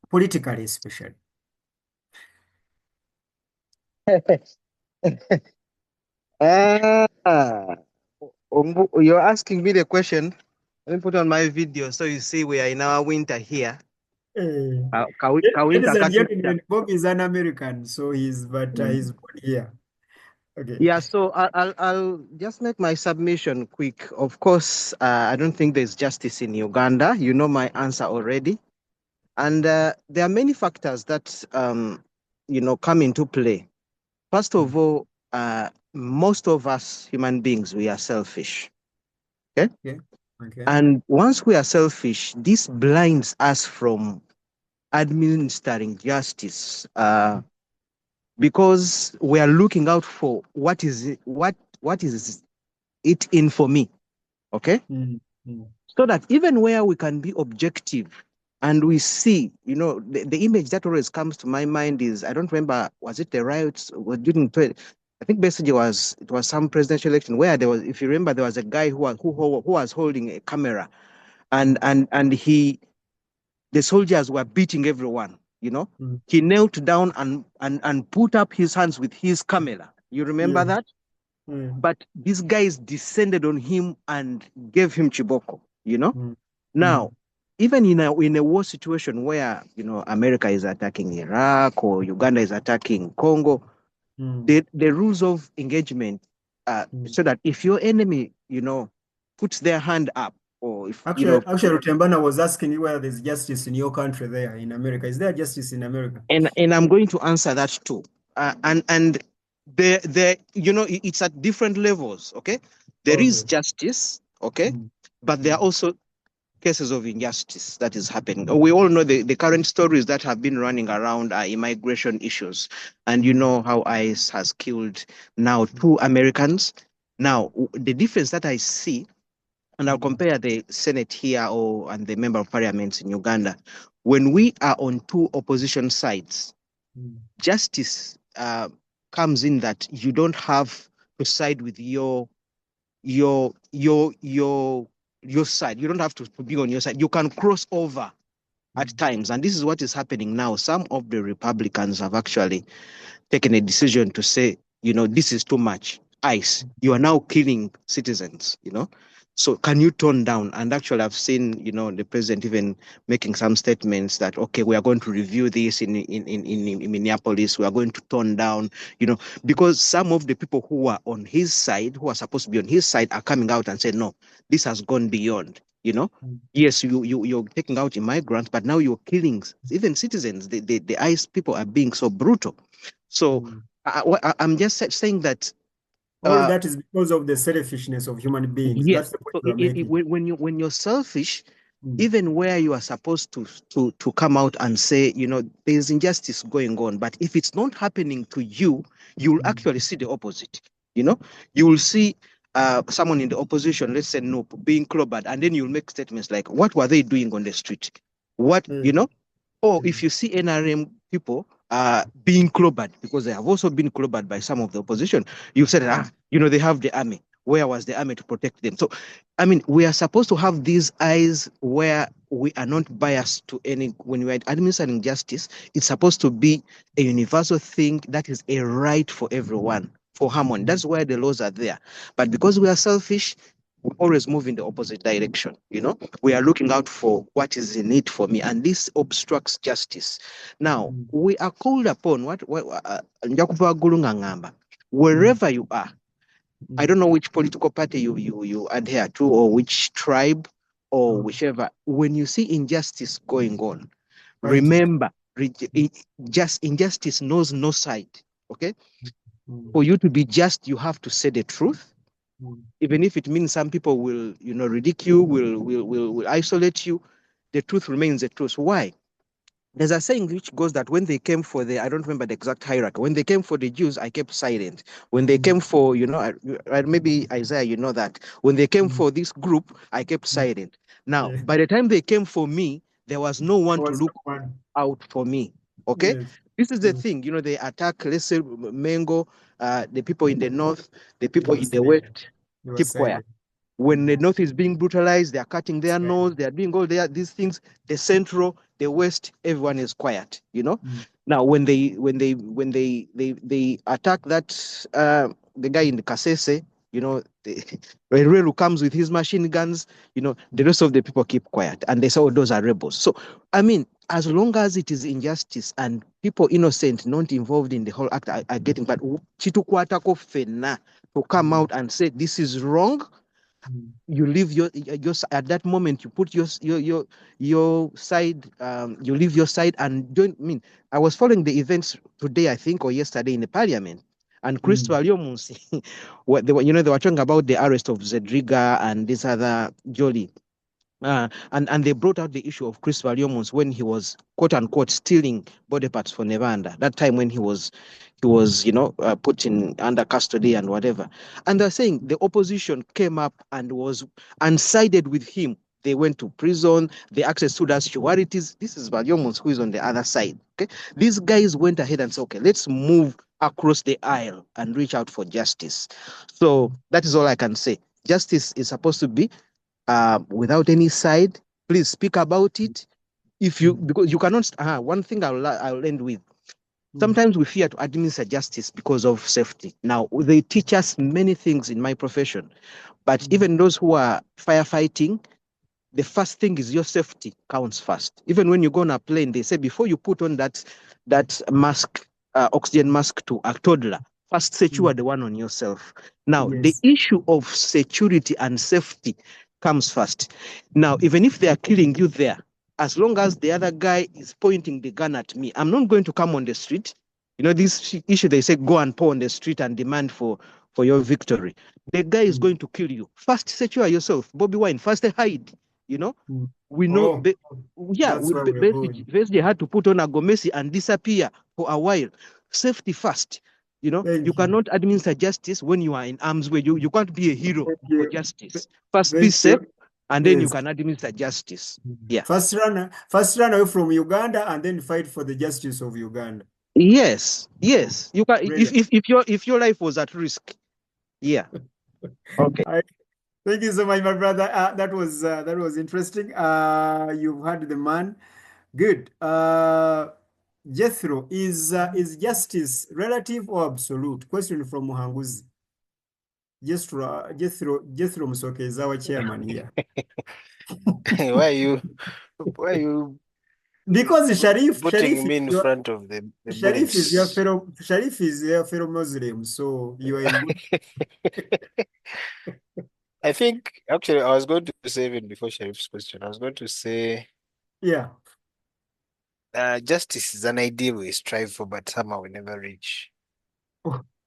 politically especially? You're asking me the question. Let me put on my video so you see we are in our winter here. Ladies and gentlemen, Bob is an American, so he's born here. Okay. Yeah, so I'll just make my submission quick. Of course, I don't think there's justice in Uganda. You know my answer already. And there are many factors that come into play. First of all, most of us human beings, we are selfish. Okay? Yeah. Okay. And once we are selfish, this blinds us from administering justice because we are looking out for what is it in for me. Okay? So that even where we can be objective and we see, the image that always comes to my mind is, I don't remember, was it the riots or during, I think basically it was some presidential election where there was, if you remember, there was a guy who was holding a camera and the soldiers were beating everyone, He knelt down and put up his hands with his camera. You remember that? But these guys descended on him and gave him chiboko, Now, even in a war situation where, America is attacking Iraq or Uganda is attacking Congo, the rules of engagement, so that if your enemy, puts their hand up, or if actually Rutembana was asking you whether there's justice in your country there in America. Is there justice in America? And I'm going to answer that too. And it's at different levels. Okay, there is justice. Okay, but there are also cases of injustice that is happening. We all know the current stories that have been running around immigration issues, and you know how ICE has killed now 2 Americans. Now the difference that I see, and I'll compare the Senate here and the Member of Parliament in Uganda. When we are on 2 opposition sides, justice comes in that you don't have to side with your side. You don't have to be on your side. You can cross over at times, and this is what is happening now. Some of the Republicans have actually taken a decision to say, this is too much. ICE, you are now killing citizens, So can you tone down? And actually, I've seen, the president even making some statements that, okay, we are going to review this in Minneapolis. We are going to tone down, because some of the people who are on his side, who are supposed to be on his side, are coming out and saying, no, this has gone beyond, Yes, you're taking out immigrants, but now you're killing even citizens. The ICE people are being so brutal. So I'm just saying that all that is because of the selfishness of human beings. Yes. That's the point you're making. When you're selfish, even where you are supposed to come out and say, there's injustice going on, but if it's not happening to you, you'll actually see the opposite. You will see someone in the opposition, let's say no, being clobbered, and then you'll make statements like, what were they doing on the street? What, or if you see NRM people being clobbered, because they have also been clobbered by some of the opposition, you said, they have the army. Where was the army to protect them? So, I mean, we are supposed to have these eyes where we are not biased to any, when we are administering justice, it's supposed to be a universal thing that is a right for everyone, for harmony. That's why the laws are there. But because we are selfish, we always move in the opposite direction. We are looking out for what is in it for me, and this obstructs justice. Now, we are called upon wherever you are. I don't know which political party you adhere to, or which tribe, or whichever. When you see injustice going on, remember, injustice knows no side. Okay, for you to be just, you have to say the truth, even if it means some people will, ridicule, will isolate you. The truth remains the truth. Why? There's a saying which goes that when they came for I don't remember the exact hierarchy. When they came for the Jews, I kept silent. When they came for, maybe Isaiah, that. When they came for this group, I kept silent. Now, by the time they came for me, there was no one to look out for me. Okay? Yes. This is the thing, they attack, let's say, Mengo, the people in the north, the people in the west, keep quiet. When the north is being brutalized, they are cutting their nose, they are doing all these things. The central, the west, everyone is quiet. Now when they attack that the guy in the Kasese, the Relu comes with his machine guns, the rest of the people keep quiet and they say, oh, those are rebels. So I mean, as long as it is injustice and people innocent, not involved in the whole act are getting, but Chitukwatako Fena to come out and say this is wrong. You leave your at that moment, you put your side, you leave your side and don't mean. I was following the events today, I think, or yesterday in the parliament, and Christopher Lyomunsi, they were talking about the arrest of Zedriga and this other Jolly. And they brought out the issue of Christopher Lyomunsi when he was, quote unquote, stealing body parts for Nevada. That time when he was put in under custody and whatever. And they're saying the opposition came up and sided with him. They went to prison. They accessed as sureties. This is Valyomons who is on the other side. Okay, these guys went ahead and said, okay, let's move across the aisle and reach out for justice. So that is all I can say. Justice is supposed to be without any side. Please speak about it. Because you cannot. One thing I'll end with. Sometimes we fear to administer justice because of safety. Now, they teach us many things in my profession, but even those who are firefighting, the first thing is your safety counts first. Even when you go on a plane, they say before you put on that mask, oxygen mask to a toddler, first secure the one on yourself. Now, the issue of security and safety comes first. Now, even if they are killing you there, as long as the other guy is pointing the gun at me, I'm not going to come on the street. This issue, they say, go and pour on the street and demand for your victory. The guy is going to kill you. First, secure yourself. Bobby Wine, first hide. We know, they had to put on a Gomesi and disappear for a while. Safety first. You cannot administer justice when you are in arms way. You can't be a hero for justice. First, be safe, and then you can administer justice. Yeah. First run away from Uganda and then fight for the justice of Uganda. Yes. You can if your life was at risk. Yeah. Okay. Thank you so much, my brother. That was interesting. You've heard the man. Good. Jethro, is justice relative or absolute? Question from Muhanguzi. Jethro Musoke is our chairman here. Why are you Because Sharif me in front of the Sharif is your fellow Muslim, so you are in good. I think actually I was going to say, even before Sharif's question, I was going to say, yeah, justice is an ideal we strive for, but somehow we never reach.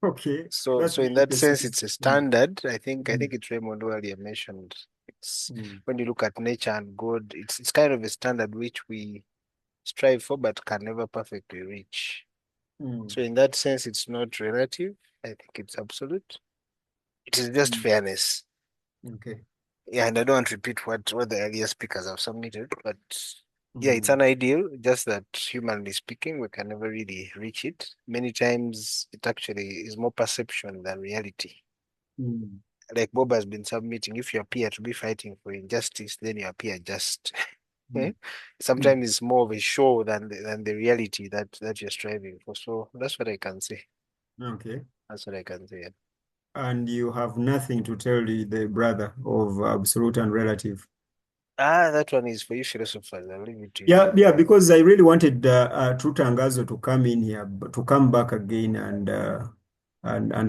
Okay. So in that sense, it's a standard. I think it's Raymond earlier mentioned. It's when you look at nature and God, it's kind of a standard which we strive for, but can never perfectly reach. So in that sense, it's not relative. I think it's absolute. It is just fairness. Okay. Yeah, and I don't want to repeat what the earlier speakers have submitted, but yeah, it's an ideal, just that humanly speaking, we can never really reach it. Many times it actually is more perception than reality. Like Bob has been submitting, if you appear to be fighting for injustice, then you appear just. Sometimes it's more of a show than the reality that you're striving for. So that's what I can say. Okay. That's what I can say. Yeah. And you have nothing to tell the brother of absolute and relative. That one is for you philosophers. I'll leave it to you. Yeah, because I really wanted True Tangazo to come in here, to come back again and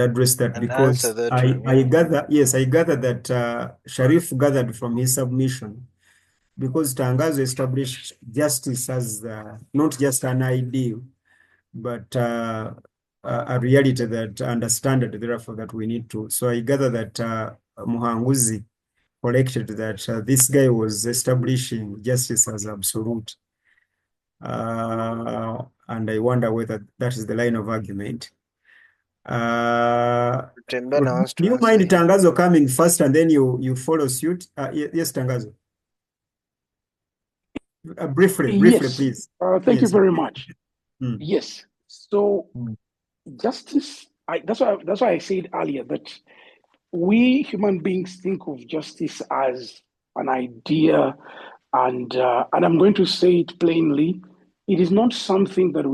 address that, And because answer that I one, yeah. I gather that Sharif gathered from his submission, because Tangazo established justice as not just an ideal, but a reality that understand, therefore that we need to. So I gather that Muhanguzi collected that this guy was establishing justice as absolute. And I wonder whether that is the line of argument. Do you mind Tangazo coming first and then you follow suit? Yes, Tangazo. Briefly, Yes. please. Thank you Yes. very much. Yes. So justice, that's why I said earlier that we human beings think of justice as an idea, and I'm going to say it plainly. It is not something that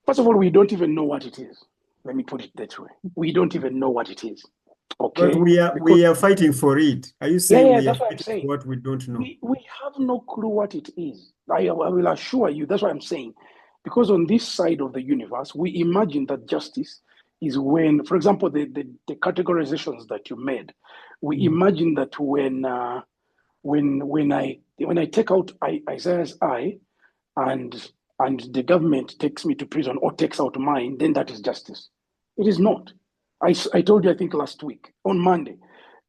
first of all, we don't even know what it is. Let me put it that way. We don't even know what it is. Okay. But we are fighting for it. Are you saying we are that's what I'm fighting saying. for what we don't know? We have no clue what it is. I will assure you, that's what I'm saying. Because on this side of the universe, we imagine that justice is when, for example, the categorizations that you made, we imagine that when I take out Isaiah's eye and the government takes me to prison or takes out mine, then that is justice. It is not. I told you, I think last week on Monday,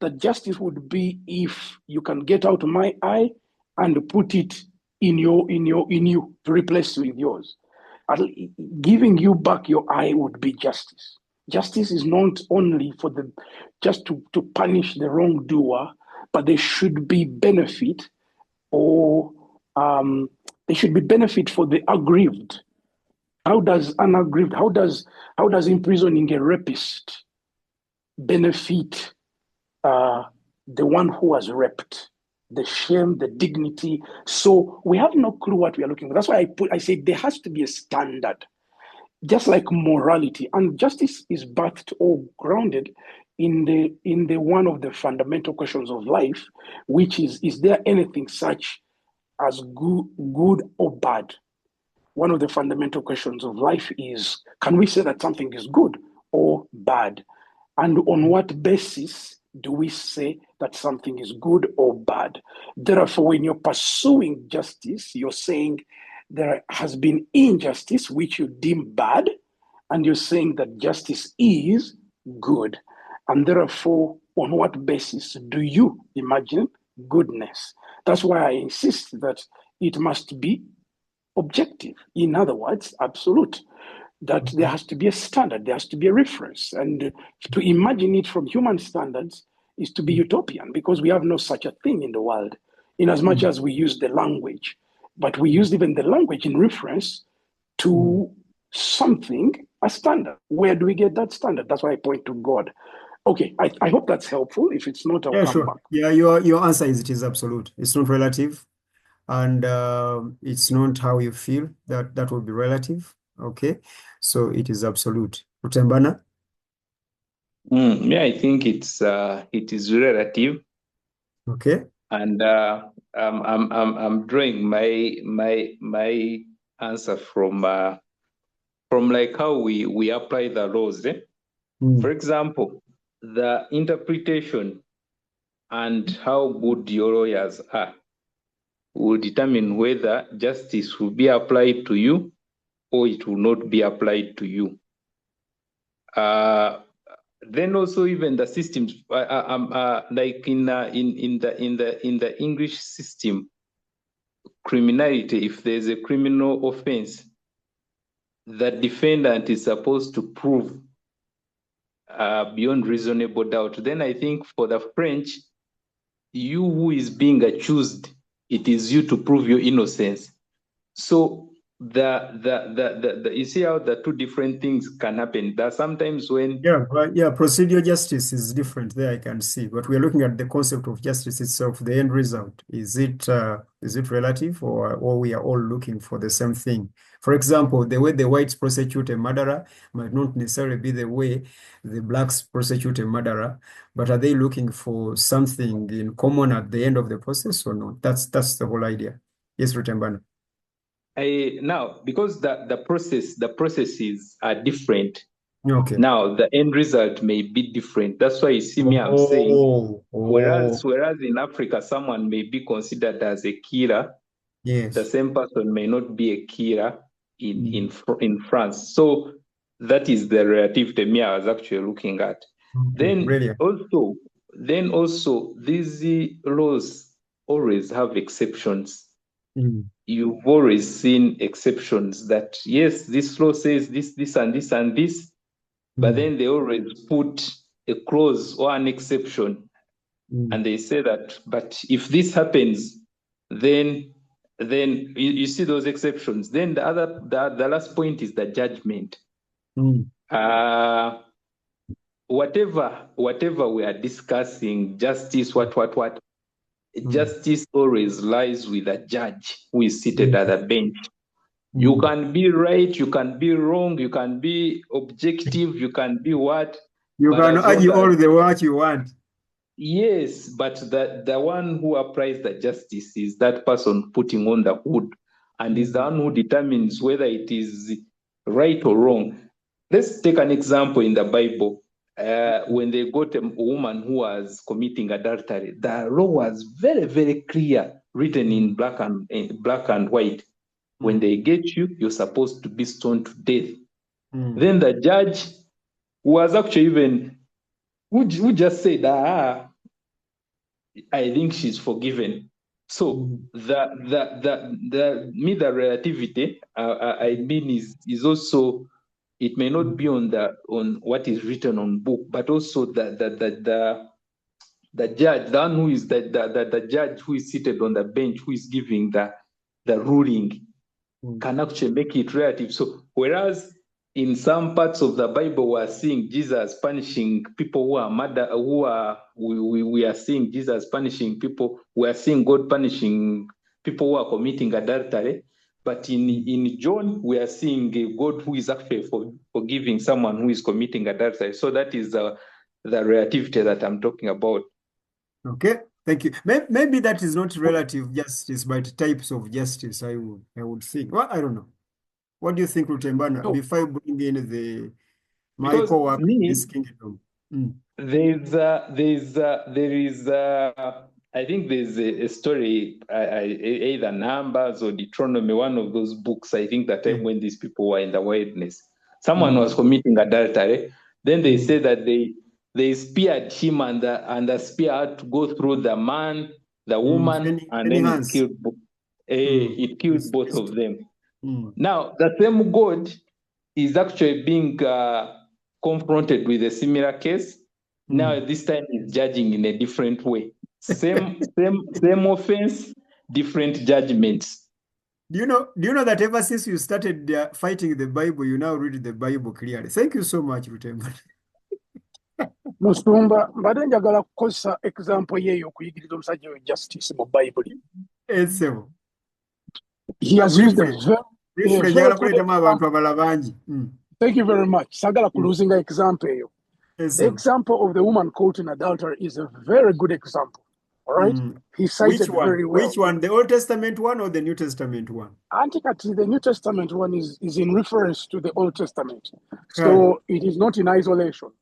that justice would be if you can get out my eye and put it in you to replace with yours. Giving you back your eye would be justice. Justice is not only for just to punish the wrongdoer, but there should be benefit, or there should be benefit for the aggrieved. How does imprisoning a rapist benefit the one who was raped? The shame, the dignity. So we have no clue what we are looking for. That's why I say there has to be a standard, just like morality. And justice is birthed or grounded in the one of the fundamental questions of life, which is there anything such as good or bad? One of the fundamental questions of life is, can we say that something is good or bad? And on what basis do we say that something is good or bad? Therefore, when you're pursuing justice, you're saying there has been injustice, which you deem bad, and you're saying that justice is good. And therefore, on what basis do you imagine goodness? That's why I insist that it must be objective. In other words, absolute. That there has to be a standard, there has to be a reference. And to imagine it from human standards is to be utopian, because we have no such a thing in the world, in as much as we use the language. But we use even the language in reference to something, a standard. Where do we get that standard? That's why I point to God. Okay, I hope that's helpful. If it's not, I'll come back. Yeah, your answer is it is absolute. It's not relative, and it's not how you feel. That would be relative. Okay, so it is absolute. Utembana? Yeah, I think it is relative. Okay. And I'm drawing my answer from like how we apply the laws. For example, the interpretation and how good your lawyers are will determine whether justice will be applied to you or it will not be applied to you. Then also even the systems, like in the English system, criminality. If there's a criminal offense, the defendant is supposed to prove beyond reasonable doubt. Then I think for the French, you who is being accused, it is you to prove your innocence. So you see how the two different things can happen. There are sometimes when procedural justice is different there, I can see, but we're looking at the concept of justice itself, the end result. Is it relative, or we are all looking for the same thing? For example, the way the whites prosecute a murderer might not necessarily be the way the blacks prosecute a murderer, but are they looking for something in common at the end of the process or not? That's the whole idea. Yes, Rutembana. Now, because the processes are different. Okay. Now the end result may be different. That's why you see me, I'm saying, whereas in Africa, someone may be considered as a killer. Yes. The same person may not be a killer in France. So that is the relativity me I was actually looking at. Then also these laws always have exceptions. You've always seen exceptions that, yes, this law says this and this and this, but then they always put a clause or an exception, and they say that, but if this happens, then you see those exceptions. Then the last point is the judgment. Whatever we are discussing, justice, what. Justice always lies with a judge who is seated at the bench. You can be right, you can be wrong, you can be objective, you can be what. You can argue all the what you want. Yes, but the one who applies the justice is that person putting on the hood, and is the one who determines whether it is right or wrong. Let's take an example in the Bible. When they got a woman who was committing adultery, the law was very, very clear, written in black and white. When they get you, you're supposed to be stoned to death. Then the judge was actually even who just said, I think she's forgiven. So the relativity I mean is also, it may not be on what is written on book, but also the judge, the one who is the judge who is seated on the bench, who is giving the ruling, can actually make it relative. So whereas in some parts of the Bible we are seeing Jesus punishing people who are we are seeing Jesus punishing people, we are seeing God punishing people who are committing adultery. But in John, we are seeing a God who is actually forgiving someone who is committing adultery. So that is the relativity that I'm talking about. Okay, thank you. Maybe that is not relative justice, but types of justice, I would think. Well, I don't know. What do you think, Rutembana, before you bring in my co-work in this kingdom? I think there's a story, either Numbers or Deuteronomy, one of those books, I think, that time when these people were in the wilderness. Someone was committing adultery. Then they say that they speared him, and the spear had to go through the man, the woman, and then it killed both of them. Now, the same God is actually being confronted with a similar case. Now, this time he's judging in a different way. Same offense, different judgments. Do you know that ever since you started fighting the Bible, you now read the Bible clearly? Thank you so much, Rutembana. Musumba mbadde njagala kukozesa example yeeyo okuyigiriza omusajja we justice mu Bible. He has used a thank you very much. Sagala kuluzinga example eyo. The example of the woman caught in adultery is a very good example. All right? He cited very well. Which one? The Old Testament one or the New Testament one? Antikati, the New Testament one is in reference to the Old Testament. So it is not in isolation.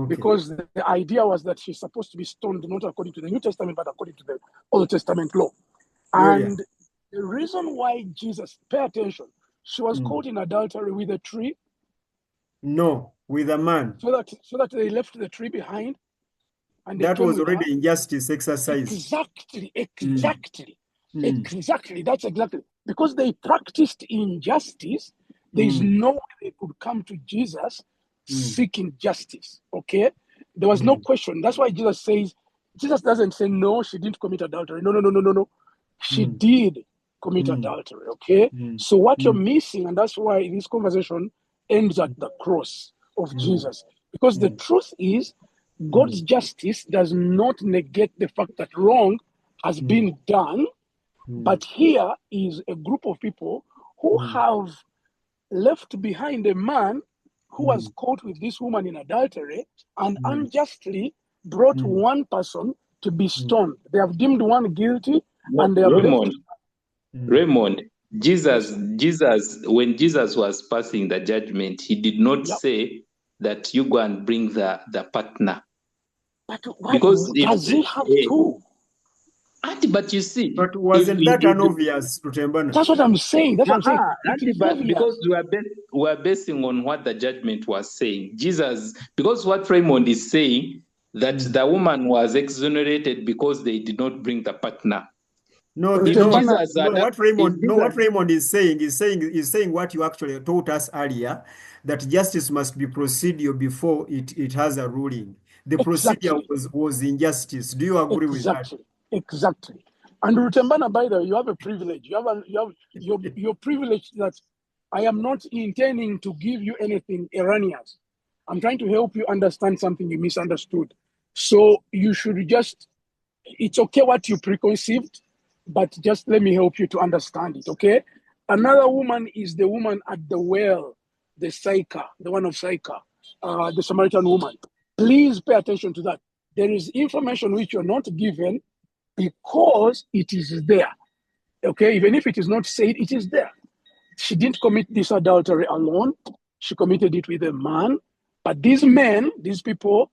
Because the idea was that she's supposed to be stoned not according to the New Testament, but according to the Old Testament law. And the reason why Jesus, pay attention, she was caught in adultery with a tree. No, with a man. So that they left the tree behind. And that was already injustice exercise. Exactly. That's exactly. Because they practiced injustice, there is no way they could come to Jesus seeking justice. Okay, there was no question. That's why Jesus doesn't say no, she didn't commit adultery. No. She did commit adultery. Okay, so what you're missing, and that's why this conversation ends at the cross of Jesus, because the truth is, God's justice does not negate the fact that wrong has been done, but here is a group of people who have left behind a man who was caught with this woman in adultery and unjustly brought one person to be stoned. They have deemed one guilty, and they have left. Raymond, Jesus, when Jesus was passing the judgment, he did not say that you go and bring the partner. But Because does he have to? But you see, but wasn't that an obvious, Rutembana? That's what I'm saying. That's what I'm saying. Because we are basing on what the judgment was saying. Jesus, because what Raymond is saying, that the woman was exonerated because they did not bring the partner. What Raymond is saying what you actually taught us earlier, that justice must be procedure before it has a ruling. The procedure was injustice. Do you agree with that? Exactly. And Rutembana, by the way, you have a privilege. You have your privilege that I am not intending to give you anything erroneous. I'm trying to help you understand something you misunderstood. So you should just, it's okay what you preconceived, but just let me help you to understand it, okay? Another woman is the woman at the well, the Sychar, the one of Sychar, the Samaritan woman. Please pay attention to that. There is information which you're not given because it is there, okay? Even if it is not said, it is there. She didn't commit this adultery alone. She committed it with a man. But these men, these people,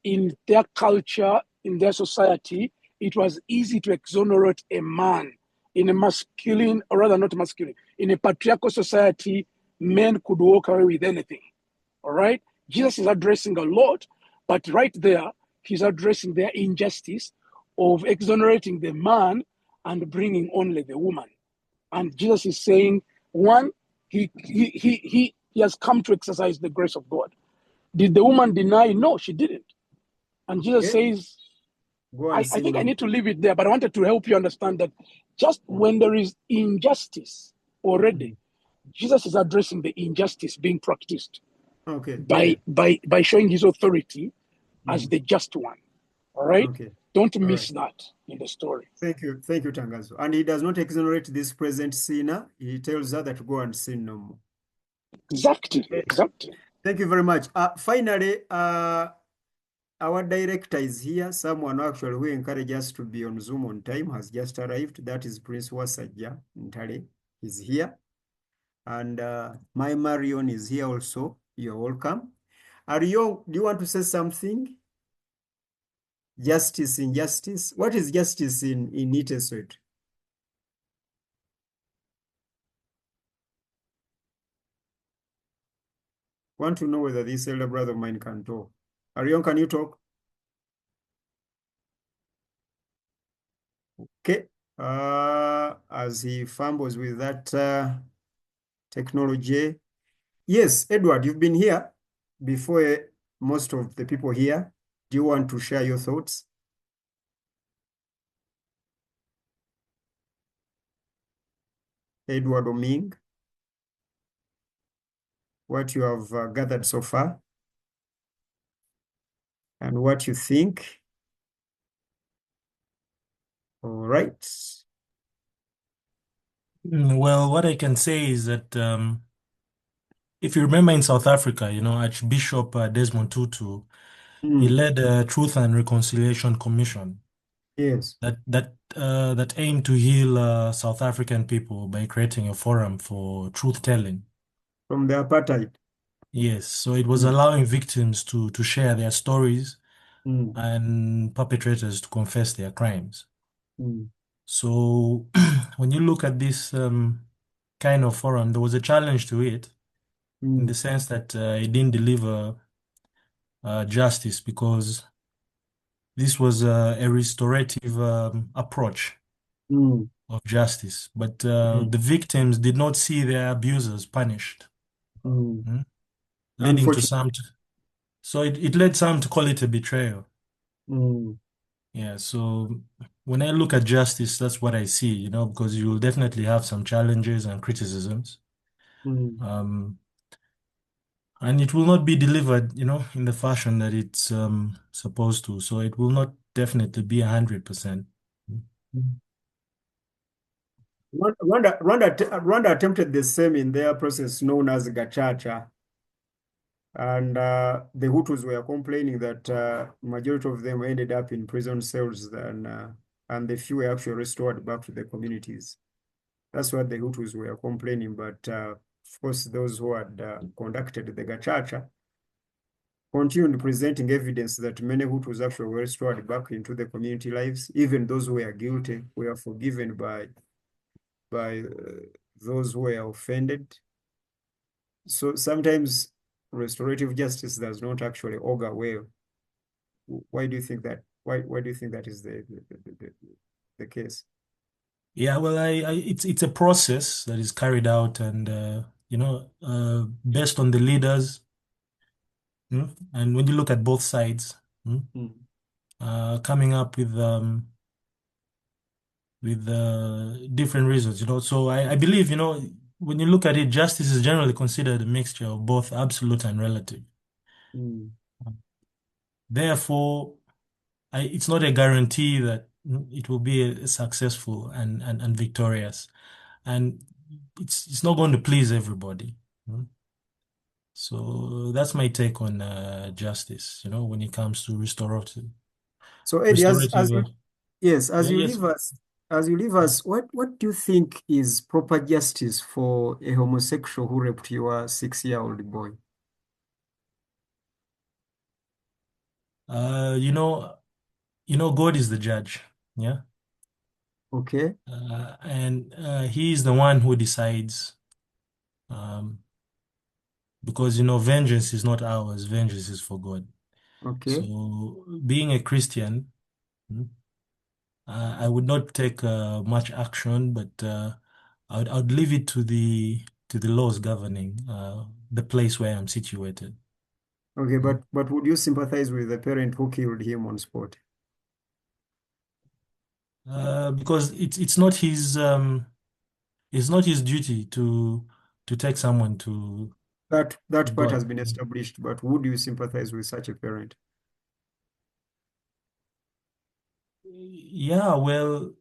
in their culture, in their society, it was easy to exonerate a man. In a masculine, or rather not masculine, in a patriarchal society, men could walk away with anything, all right? Jesus is addressing a lot, but right there, he's addressing their injustice of exonerating the man and bringing only the woman. And Jesus is saying, one, he has come to exercise the grace of God. Did the woman deny? No, she didn't. And Jesus says, I think I need to leave it there, but I wanted to help you understand that just when there is injustice already, Jesus is addressing the injustice being practiced by showing his authority as the just one. All right? Don't miss that in the story. Thank you, Tangazo. And he does not exonerate this present sinner. He tells her that to go and sin no more. Exactly. Thank you very much. Finally, our director is here. Someone actually who encouraged us to be on Zoom on time has just arrived. That is Prince Wasajja Ntale. He's here. And my Marion is here also. You're welcome. Arion, do you want to say something? Justice, injustice. What is justice in iTiS? Want to know whether this elder brother of mine can talk. Arion, can you talk? Okay. As he fumbles with that technology. Yes, Edward, you've been here before most of the people here. Do you want to share your thoughts? Edward Oming, what you have gathered so far and what you think. All right. Well, what I can say is that if you remember in South Africa, Archbishop Desmond Tutu, he led a Truth and Reconciliation Commission. Yes. That aimed to heal South African people by creating a forum for truth-telling. From the apartheid. Yes, so it was allowing victims to share their stories and perpetrators to confess their crimes. So when you look at this kind of forum, there was a challenge to it in the sense that it didn't deliver justice because this was a restorative approach of justice, but the victims did not see their abusers punished, leading to some So it led some to call it a betrayal. Mm. Yeah, so when I look at justice, that's what I see, because you will definitely have some challenges and criticisms. Mm. And it will not be delivered, in the fashion that it's supposed to. So it will not definitely be 100%. Rwanda attempted the same in their process known as Gachacha. And the Hutus were complaining that majority of them ended up in prison cells, and the few were actually restored back to the communities. That's what the Hutus were complaining. But of course, those who had conducted the Gachacha continued presenting evidence that many Hutus actually were restored back into the community lives. Even those who were guilty were forgiven by those who were offended. So sometimes restorative justice does not actually augur well. Why do you think that? Why do you think that is the case? Yeah, well, it's a process that is carried out, and based on the leaders, and when you look at both sides, Mm. coming up with different reasons, So I believe, when you look at it, justice is generally considered a mixture of both absolute and relative. Mm. Therefore, it's not a guarantee that it will be successful and victorious, and it's not going to please everybody. So that's my take on justice, when it comes to restorative. So Eddie, Restorative. as Yeah, you yes. leave us, what do you think is proper justice for a homosexual who raped your 6-year-old boy? You know, God is the judge. Yeah. Okay, And he is the one who decides, um, because, vengeance is not ours, vengeance is for God. okay, So being a Christian, mm, I would not take much action, but I'd leave it to the laws governing the place where I'm situated. okay. Mm. But would you sympathize with the parent who killed him on spot? Because it's not his duty to take someone to That part God. has been established, but would you sympathize with such a parent? Yeah, well,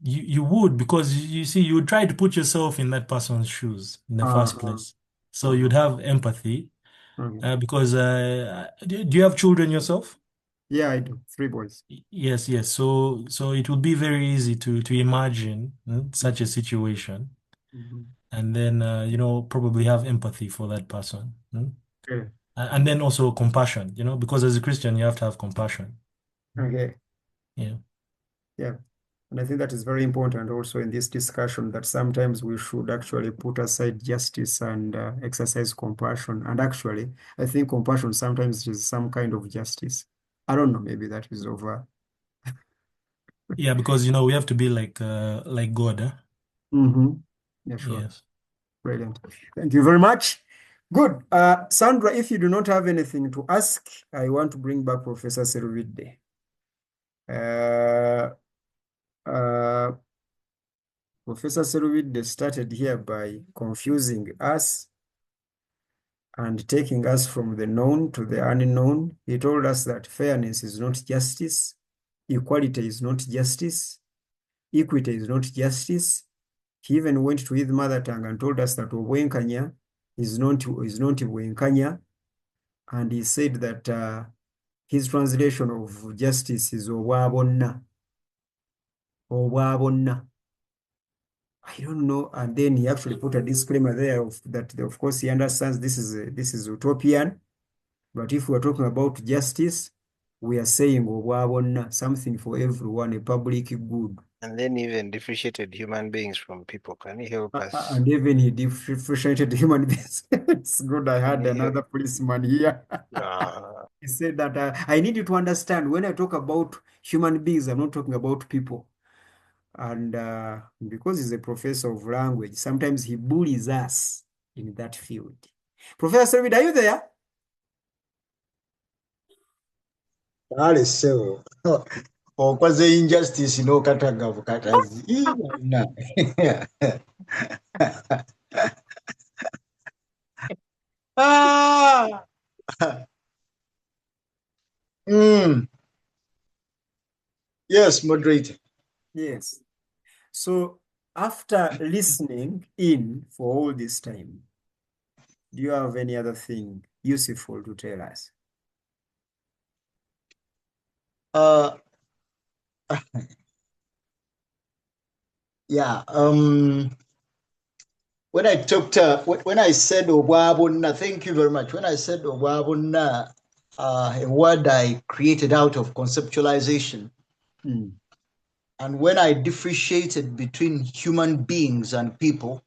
you would, because you see, you would try to put yourself in that person's shoes in the first Uh-huh. place. So Uh-huh. you'd have empathy, Okay. because do you have children yourself? Yeah, I do. 3 boys. Yes, yes. So it would be very easy to imagine such a situation, Mhm. and then probably have empathy for that person. Okay. And then also compassion, because as a Christian you have to have compassion. Okay. Yeah. Yeah. And I think that is very important also in this discussion, that sometimes we should actually put aside justice and exercise compassion. And actually, I think compassion sometimes is some kind of justice. I don't know, maybe that is over. Yeah, because we have to be like God, huh? Mm-hmm. Yeah, sure. Yes. Brilliant. Thank you very much. Good. Sandra, if you do not have anything to ask, I want to bring back Professor Seruvide. Uh, uh, Professor Seruvide started here by confusing us and taking us from the known to the unknown. He told us that fairness is not justice, equality is not justice, equity is not justice. He even went to his mother tongue and told us that Obwenkanya is not Bwenkanya, and he said that his translation of justice is Obwabonna, Obwabonna. I don't know. And then he actually put a disclaimer there of course, he understands this is utopian. But if we're talking about justice, we are saying obwabonna, something for everyone, a public good. And then even differentiated human beings from people. Can you help us? And even he differentiated human beings. It's good. I Can had you help? another policeman here. He said that I need you to understand, when I talk about human beings, I'm not talking about people. And because he's a professor of language, sometimes he bullies us in that field. Professor David, are you there? so okwaze injustice n'okatagavu katazi. Ah. Yes, moderator. Yes. So after listening in for all this time, do you have any other thing useful to tell us? Yeah. When I talked, when I said Obwabuna, thank you very much. When I said Obwabuna, a word I created out of conceptualization, and when I differentiated between human beings and people,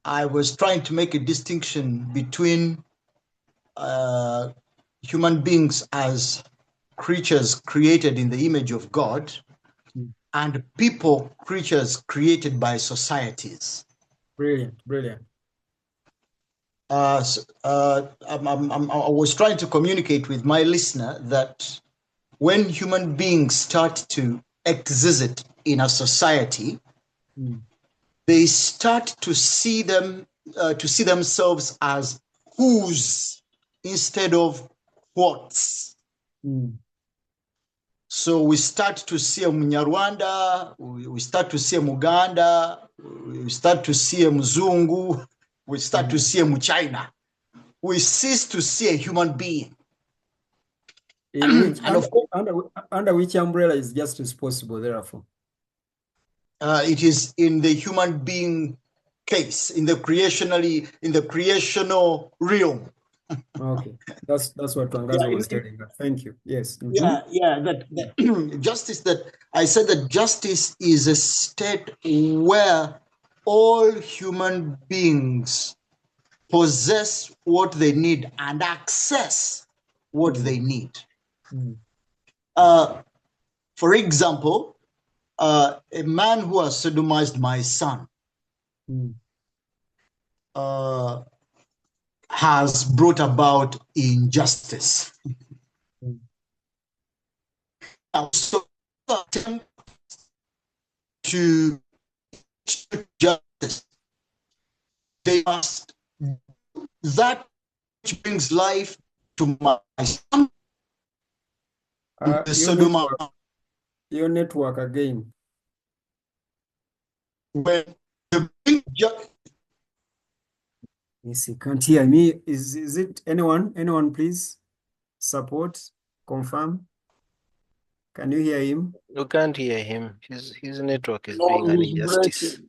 I was trying to make a distinction between human beings as creatures created in the image of God and people, creatures created by societies. Brilliant, brilliant. I was trying to communicate with my listener that when human beings start to exist in a society, they start to see themselves as whose instead of what's. So we start to see a Munyarwanda, we start to see a Muganda, we start to see a Mzungu, we start to see a Muchina. We cease to see a human being. And under which umbrella is justice possible, therefore? It is in the human being case, in the creational realm. Okay, that's what Twangaza was telling us. Thank you. Yes. That justice, that I said that justice is a state where all human beings possess what they need and access what they need. For example, a man who has sodomized my son has brought about injustice. So to justice, they must do that which brings life to my son. Your network again. When the bring justice. Yes, you can't hear me. Is it anyone? Anyone, please support, confirm. Can you hear him? You can't hear him. His network is No, doing an he's injustice.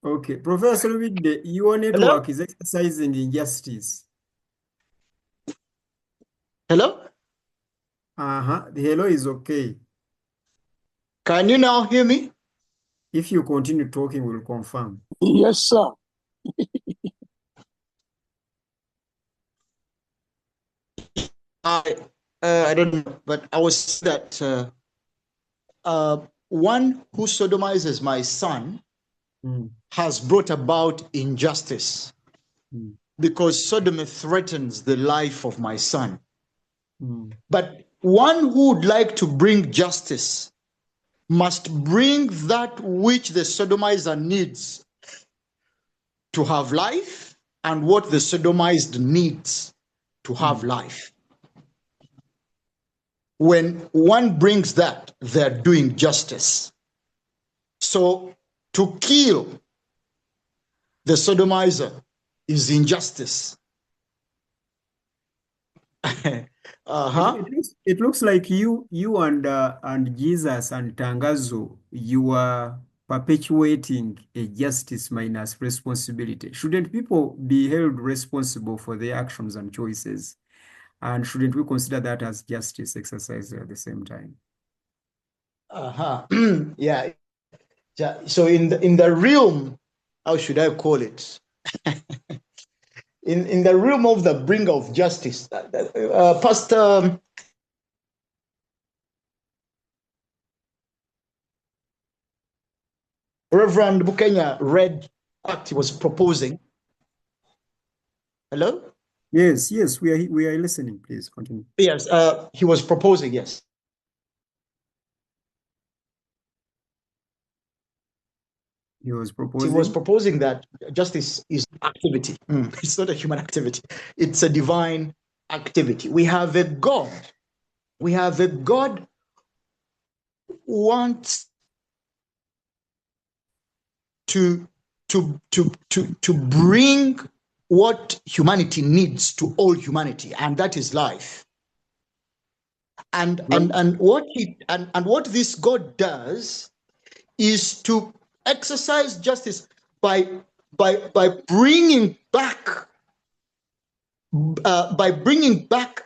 Okay, Professor Wigde, your network is exercising injustice. Hello? The hello is okay. Can you now hear me? If you continue talking, we'll confirm. Yes, sir. I don't know, but I was that one who sodomizes my son has brought about injustice because sodomy threatens the life of my son. But one who would like to bring justice must bring that which the sodomizer needs to have life and what the sodomized needs to have life. When one brings that, they're doing justice. So to kill the sodomizer is injustice. It looks like you and Jesus and Tangazo, you are perpetuating a justice minus responsibility. Shouldn't people be held responsible for their actions and choices? And shouldn't we consider that as justice exercised at the same time? Yeah. So in the realm, how should I call it? in the realm of the bringer of justice, Pastor Reverend Bukenya read what he was proposing. Hello? Yes, we are listening. Please continue. Yes, he was proposing, yes. He was He was proposing that justice is activity. It's not a human activity. It's a divine activity. We have a God. We have a God who wants to bring what humanity needs to all humanity, and that is life. And what this God does is to exercise justice by bringing back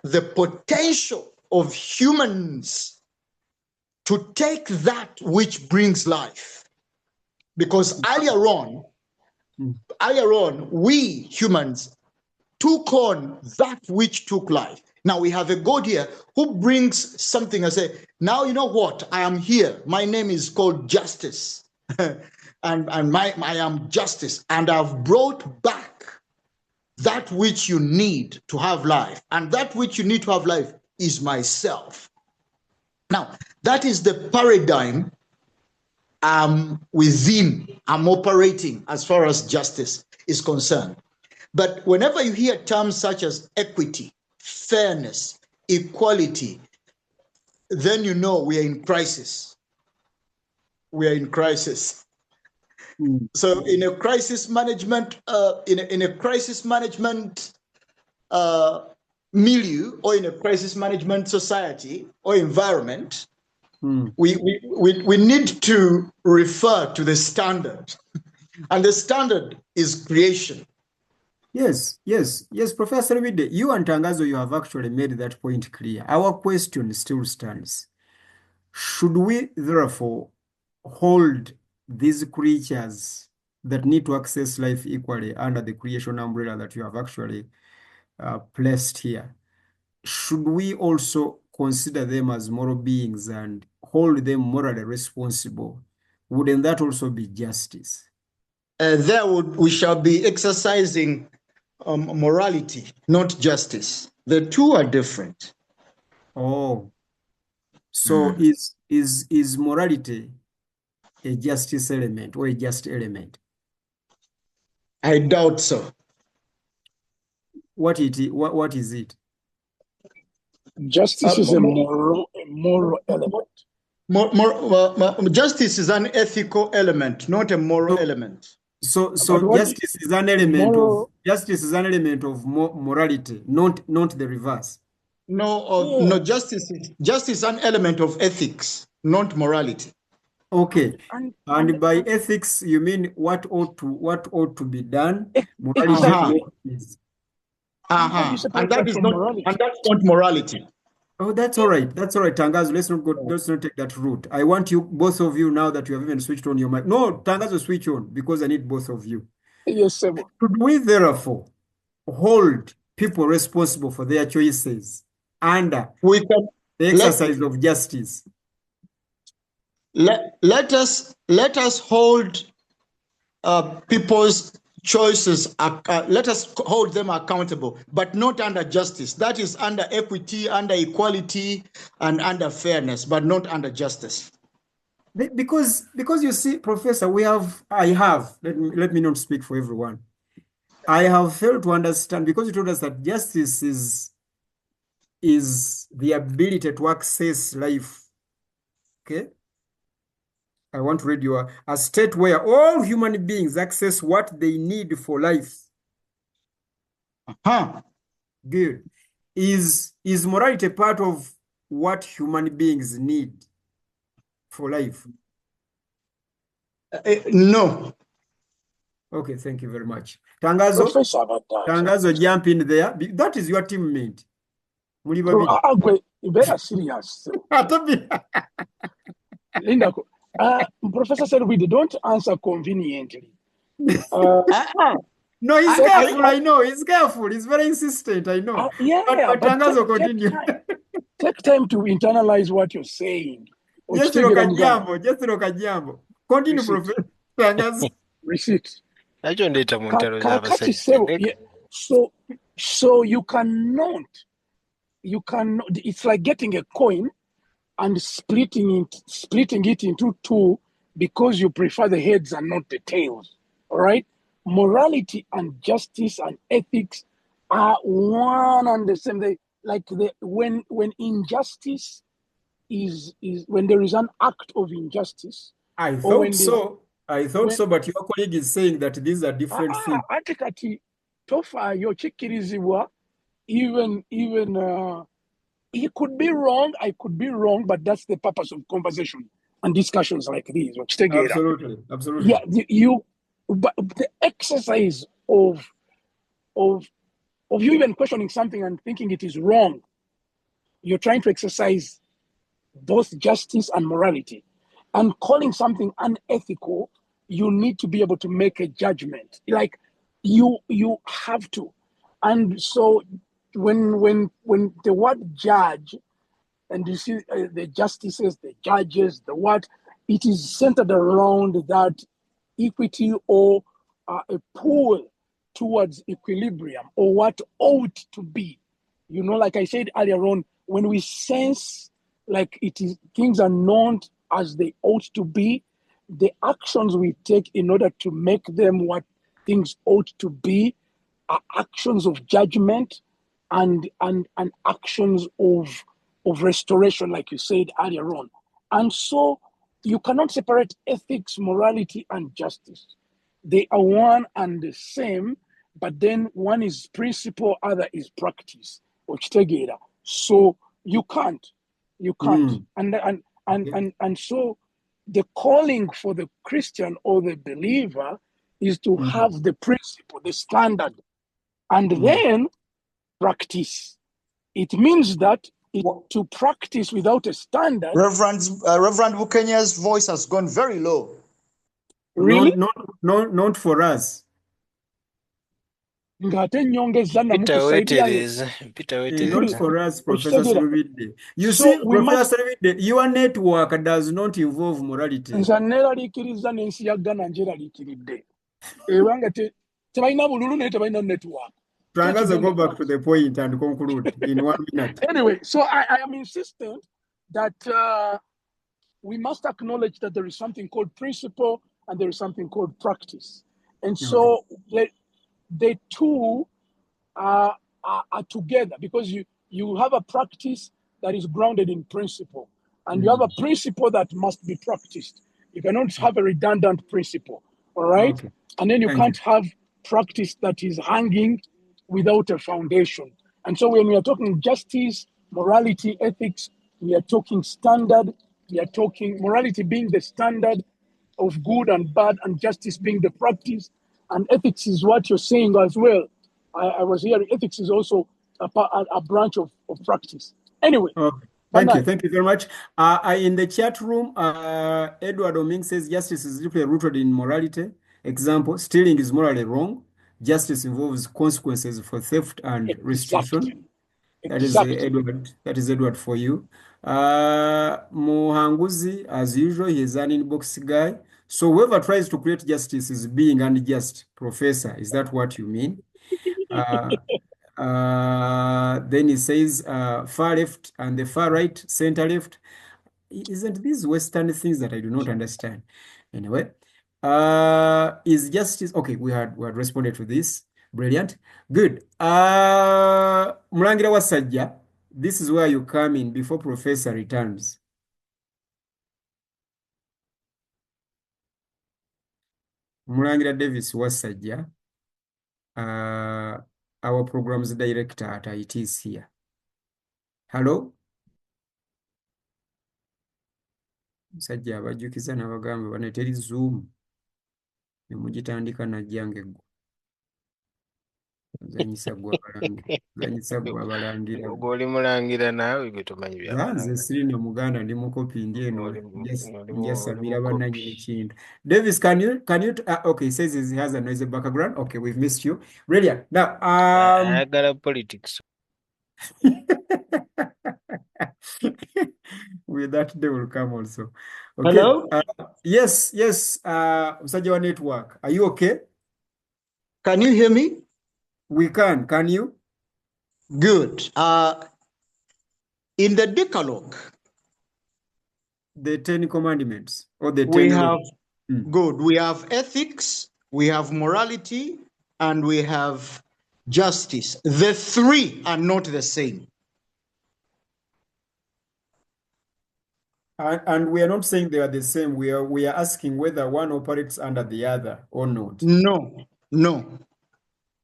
the potential of humans to take that which brings life. Because earlier on, we humans took on that which took life. Now we have a God here who brings something and say, now you know what? I am here. My name is called Justice. and I am Justice. And I've brought back that which you need to have life. And that which you need to have life is myself. Now, that is the paradigm within I'm operating as far as justice is concerned. But whenever you hear terms such as equity, fairness, equality, then you know we are in crisis. We are in crisis. So in a crisis management, in a crisis management milieu, or in a crisis management society or environment, we need to refer to the standard, and the standard is creation. Yes, Professor Wide, you and Tangazo, you have actually made that point clear. Our question still stands. Should we therefore hold these creatures that need to access life equally under the creation umbrella that you have actually placed here? Should we also consider them as moral beings and hold them morally responsible? Wouldn't that also be justice? We shall be exercising morality, not justice. The two are different. Oh, so is morality a justice element or a just element? I doubt so. What is it? Justice is a moral element. Justice is an ethical element, not a moral element. So justice is an element of morality, not the reverse. No, justice is an element of ethics, not morality. Okay, and by ethics you mean what ought to be done? Morality is. And that's not morality. Oh, that's all right. That's all right, Tangazo. Let's not take that route. I want you, both of you, now that you have even switched on your mic. No, Tangazo, switch on because I need both of you. Yes, sir. Should we therefore hold people responsible for their choices under the exercise of justice? Let us hold people's choices, let us hold them accountable, but not under justice. That is under equity, under equality, and under fairness, but not under justice. Because you see, Professor, let me not speak for everyone. I have failed to understand, because you told us that justice is the ability to access life. Okay? I want to read you a state where all human beings access what they need for life. Good. Is morality part of what human beings need for life? No. Okay, thank you very much. Tangazo, jump in there. That is your teammate. Very serious. Linda, Professor said we don't answer conveniently. No, he's careful. I know he's careful. He's very insistent. I know. But Tangazo, continue. Take time to internalize what you're saying. Just look at Jambo. Continue, Professor Tangazo. Receipt. So So you cannot, it's like getting a coin and splitting it into two because you prefer the heads and not the tails. All right? Morality and justice and ethics are one and the same. When injustice is when there is an act of injustice, I or thought when so. I thought when so, but your colleague is saying that these are different things. ate kati tofaayo kikkirizibwa, even he could be wrong, I could be wrong, but that's the purpose of conversation and discussions like these. Absolutely, absolutely. Yeah, but the exercise of you even questioning something and thinking it is wrong, you're trying to exercise both justice and morality. And calling something unethical, you need to be able to make a judgment. Like you have to. And so when the word judge, and you see the justices, the judges, the what, it is centered around that equity or a pull towards equilibrium or what ought to be. You know, like I said earlier on, when we sense like things are not as they ought to be, the actions we take in order to make them what things ought to be are actions of judgment and actions of restoration, like you said earlier on. And so you cannot separate ethics, morality, and justice. They are one and the same, but then one is principle, other is practice. So you can't. And so the calling for the Christian or the believer is to have the principle, the standard, and then practice. It means that to practice without a standard. Reverend Bukenya's voice has gone very low. Really? Not for us. Peter waited. Not for us, Professor Serubide. You So see, we Professor Serubide, your network does not involve morality. Trangaza, go back to the point and conclude in 1 minute. Anyway, so I am insistent that we must acknowledge that there is something called principle and there is something called practice. And so the two are together, because you have a practice that is grounded in principle, and you have a principle that must be practiced. You cannot have a redundant principle, all right? Okay. And then you can't have practice that is hanging without a foundation. And so when we are talking justice, morality, ethics, we are talking standard. We are talking morality being the standard of good and bad, and justice being the practice. And ethics is what you're saying as well. I was hearing ethics is also a branch of practice. Anyway. Okay. Thank you very much. In the chat room, Edward Oming says justice is deeply rooted in morality. Example, stealing is morally wrong. Justice involves consequences for theft and restitution. That is Edward for you. Muhanguzi, as usual, he is an inbox guy. So whoever tries to create justice is being unjust. Professor, is that what you mean? Then he says far left and the far right, center left. Isn't these Western things that I do not understand? Anyway, is justice okay? We had responded to this. Brilliant. Good. Mulangira Wasajja, this is where you come in before Professor returns. Mulangira Davis Wasajja, our programs director at iTiS here. Hello? Musajja abajjukiza n'abagamba baneteri Zoom ne mugitandika najjange gwo. Zanyisa gwa balangira. Goli mulangira naawe gwe tomanyi bya. Nze siri na Muganda ndi mukopi eno. Njasabira bannannyini kintu. Davis, can you okay, he says he has a noisy background. Okay, we've missed you. Brilliant. Now, ayagala politics. With that day will come also. Okay. Hello? Yes. Musajja wa network. Are you okay? Can you hear me? We can. Can you? Good. In the Decalogue, The 10 Commandments or the 10 we laws. have good. We have ethics, we have morality, and we have justice. The three are not the same. And we are not saying they are the same. We are asking whether one operates under the other or not. No, no.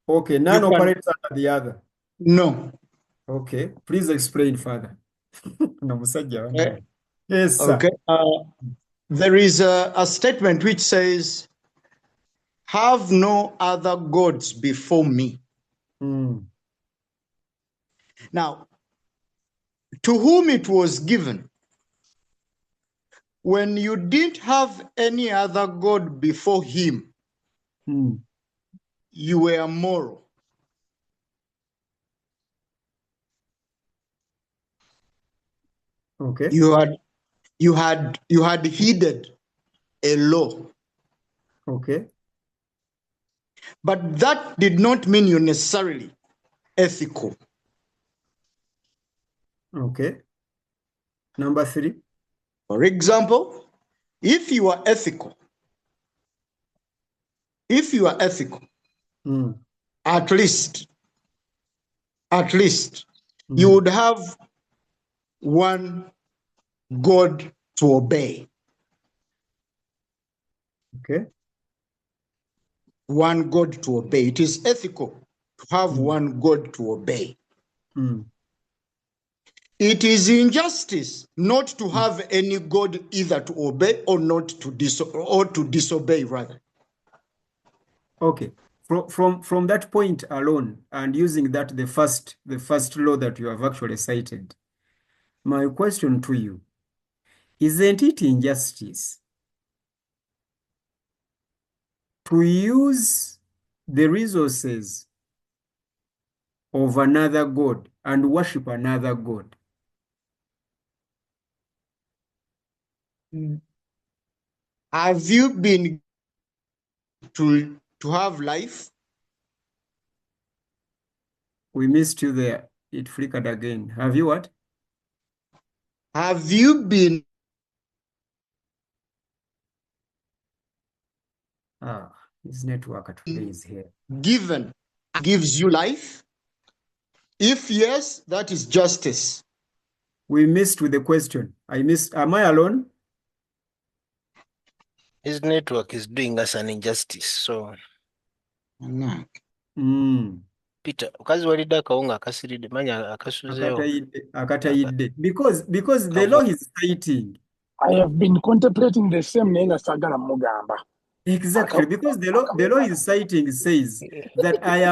Okay, none operates under the other. No. Okay, please explain further. Yes, sir. Okay. There is a statement which says, "Have no other gods before me." Now, to whom it was given, when you didn't have any other god before him, you were moral. Okay. You had heeded a law. Okay. But that did not mean you're necessarily ethical. Okay. Number 3. For example, if you are ethical, at least you would have one God to obey. Okay. One God to obey. It is ethical to have one God to obey. It is injustice not to have any God either to obey or not to disobey rather. Okay. From that point alone, and using that the first law that you have actually cited, my question to you, isn't it injustice to use the resources of another god and worship another god? Have you been to have life? We missed you there. It flickered again. Have you what? Have you been? His network today is here. Gives you life? If yes, that is justice. We missed with the question. Am I alone? His network is doing us an injustice. So Peter, ukazi walida kaunga akasiride manya akasuzeyo. Akatayide. Because the law is citing. I have been contemplating the same nenga sagala mugamba. Exactly, because the law is citing says that I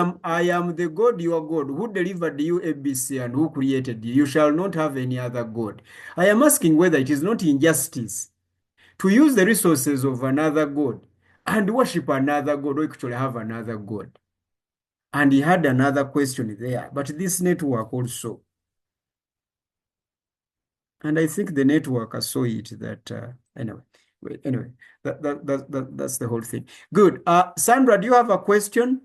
am the God, your God, who delivered you ABC and who created you. You shall not have any other God. I am asking whether it is not injustice to use the resources of another God and worship another God, or actually have another God. And he had another question there, but this network also. And I think the network saw it that, anyway, that's the whole thing. Good. Sandra, do you have a question?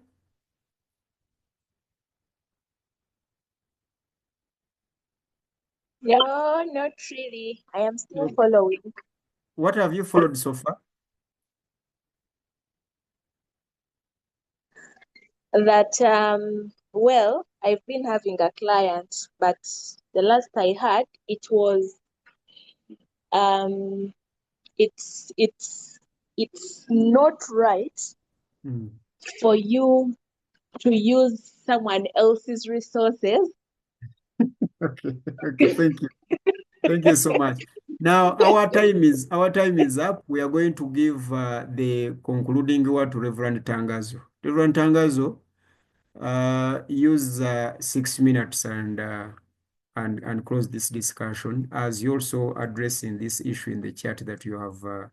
No, not really. I am still following. What have you followed so far? That, well, I've been having a client, but the last I heard, it was, it's not right for you to use someone else's resources. Okay, thank you. Thank you so much. Now, our time is up. We are going to give the concluding word to Reverend Tangazo. Reverend Tangazo, use 6 minutes and close this discussion, as you also addressing this issue in the chat that you have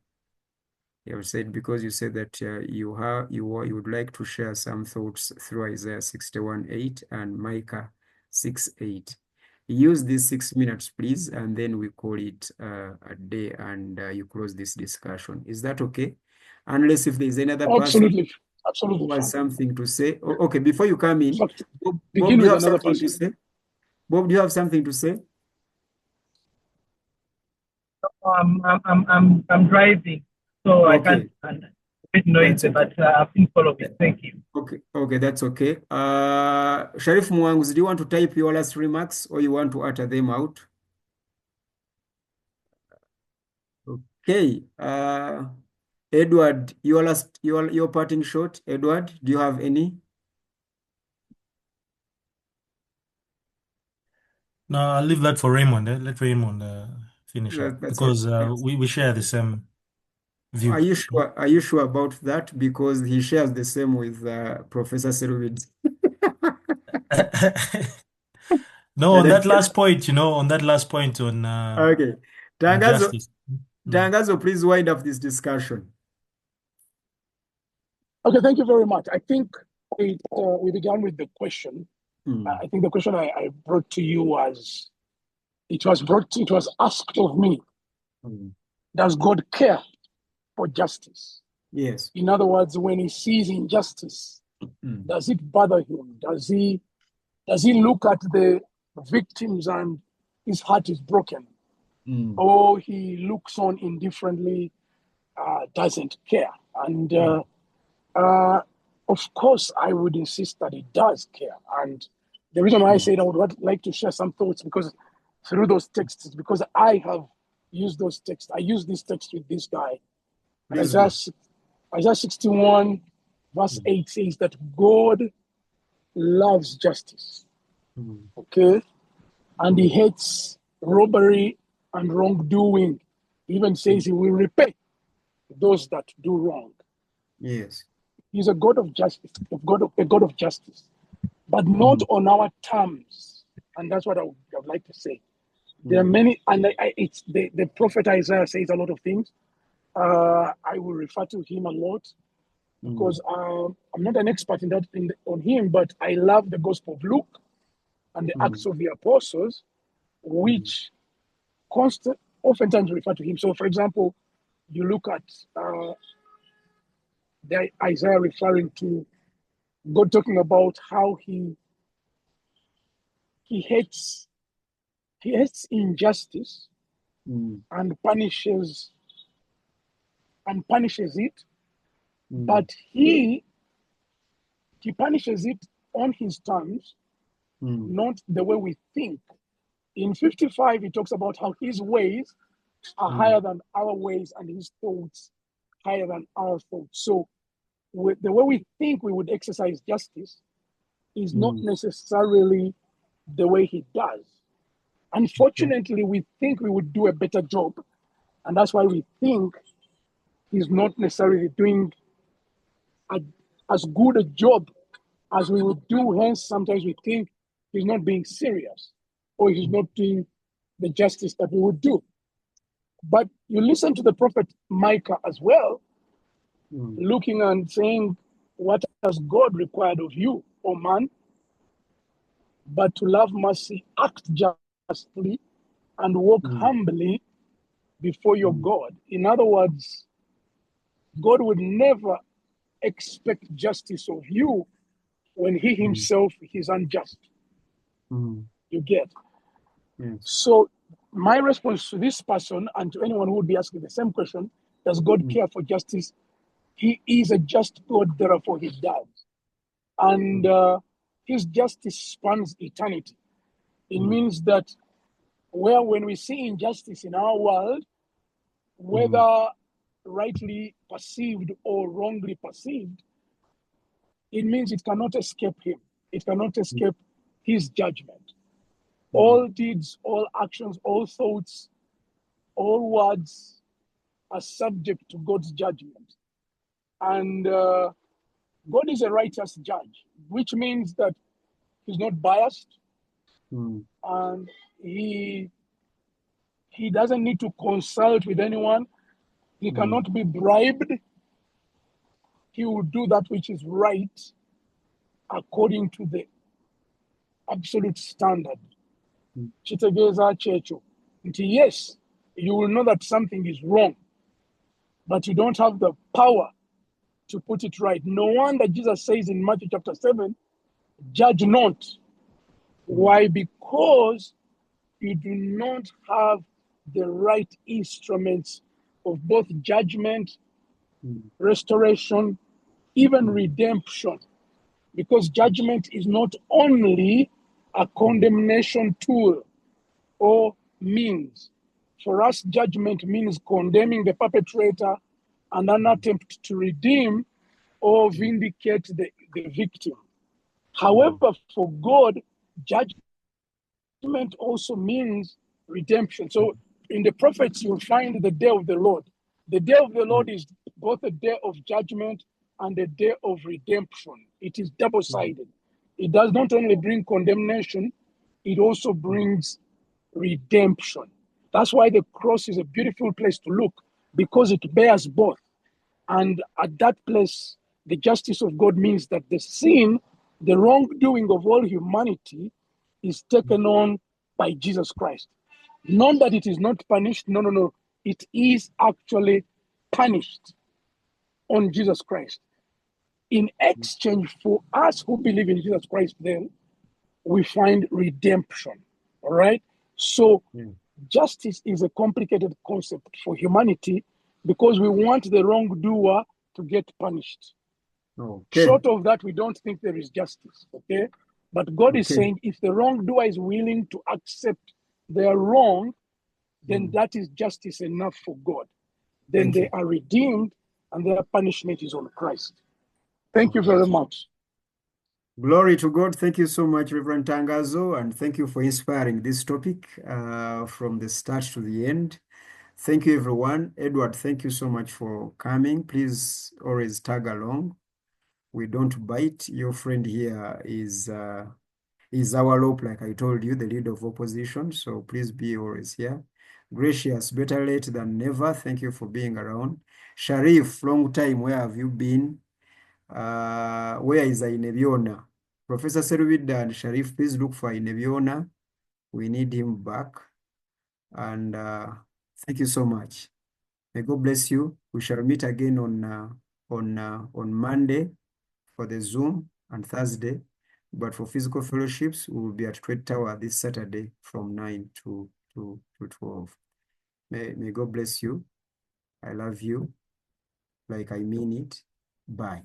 said, because you said that you would like to share some thoughts through Isaiah 61:8 and Micah 6:8. Use these 6 minutes, please, and then we call it a day, and you close this discussion. Is that okay? Unless if there's another person who has something to say. Okay, before you come in, Bob, do you have something to say? Bob, do you have something to say? I'm driving, so I Okay. can't. A bit noisy, That's okay. but I've been following. Thank you. Okay, that's okay. Sharif Mwangus, do you want to type your last remarks or you want to utter them out? Okay. Edward, your parting shot. Edward, do you have any? No, I'll leave that for Raymond. Let Raymond finish up That's because okay. we share the same view. Are you sure? Are you sure about that? Because he shares the same with Professor Seruvid. No, on that last point, on that last point on Okay. Tangazo, justice. Tangazo, please wind up this discussion. Okay, thank you very much. I think we began with the question. I think the question I brought to you was, it was asked of me, does God care for justice? Yes. In other words, when he sees injustice, does it bother him? Does he look at the victims and his heart is broken? Or he looks on indifferently, doesn't care? And of course, I would insist that he does care. And the reason why I said I would like to share some thoughts because through those texts is because I have used those texts. I used this text with this guy. Isaiah 61 verse 8 says that God loves justice. Okay? And he hates robbery and wrongdoing. He even says he will repay those that do wrong. Yes. He's a God of justice, a God of justice, but not on our terms. And that's what I would like to say. There are many, and it's the prophet Isaiah says a lot of things. I will refer to him a lot because I'm not an expert in that on him, but I love the Gospel of Luke and the Acts of the Apostles, which oftentimes refer to him. So, for example, you look at the Isaiah referring to God talking about how he hates injustice and punishes it, but he punishes it on his terms, not the way we think. In 55, he talks about how his ways are higher than our ways and his thoughts higher than our thoughts. So the way we think we would exercise justice is not necessarily the way he does. Unfortunately, we think we would do a better job, and that's why we think he's not necessarily doing as good a job as we would do. Hence, sometimes we think he's not being serious or he's not doing the justice that we would do. But you listen to the prophet Micah as well, looking and saying, what has God required of you, O man? But to love mercy, act justly, and walk humbly before your God. In other words, God would never expect justice of you when he himself is unjust. You get? Yes. So my response to this person and to anyone who would be asking the same question, does God care for justice? He is a just God, therefore he does. And his justice spans eternity. It means that when we see injustice in our world, whether rightly perceived or wrongly perceived, it means it cannot escape him. It cannot escape his judgment. All deeds, all actions, all thoughts, all words are subject to God's judgment. And God is a righteous judge, which means that he's not biased, and he doesn't need to consult with anyone. He cannot be bribed. He will do that which is right according to the absolute standard. Chitegeza checho. Yes, you will know that something is wrong, but you don't have the power to put it right. No wonder Jesus says in Matthew chapter 7, judge not, Why? Because you do not have the right instruments of both judgment, restoration, even redemption. Because judgment is not only a condemnation tool or means. For us, judgment means condemning the perpetrator and an attempt to redeem or vindicate the victim. However, for God, judgment also means redemption. So in the prophets, you'll find the day of the Lord. The day of the Lord is both a day of judgment and a day of redemption. It is double-sided. It does not only bring condemnation, it also brings redemption. That's why the cross is a beautiful place to look, because it bears both. And at that place, the justice of God means that the sin, the wrongdoing of all humanity, is taken on by Jesus Christ. Not that it is not punished. No, no, no. It is actually punished on Jesus Christ. In exchange for us who believe in Jesus Christ, then we find redemption. All right. So justice is a complicated concept for humanity because we want the wrongdoer to get punished. Okay. Short of that, we don't think there is justice. Okay. But God is saying if the wrongdoer is willing to accept their wrong, then that is justice enough for God. Then they are redeemed and their punishment is on Christ. Thank you very much. Glory to God. Thank you so much, Reverend Tangazo, and thank you for inspiring this topic from the start to the end. Thank you, everyone. Edward, thank you so much for coming. Please always tag along. We don't bite. Your friend here is our rope, like I told you, the leader of opposition. So please be always here. Gracious, better late than never. Thank you for being around. Sharif, long time. Where have you been? Where is Inebiona? Professor Serwida and Sharif, please look for Inebiona. We need him back. And thank you so much. May God bless you. We shall meet again on Monday for the Zoom and Thursday. But for physical fellowships, we will be at Trade Tower this Saturday from 9 to 12. May God bless you. I love you like I mean it. Bye.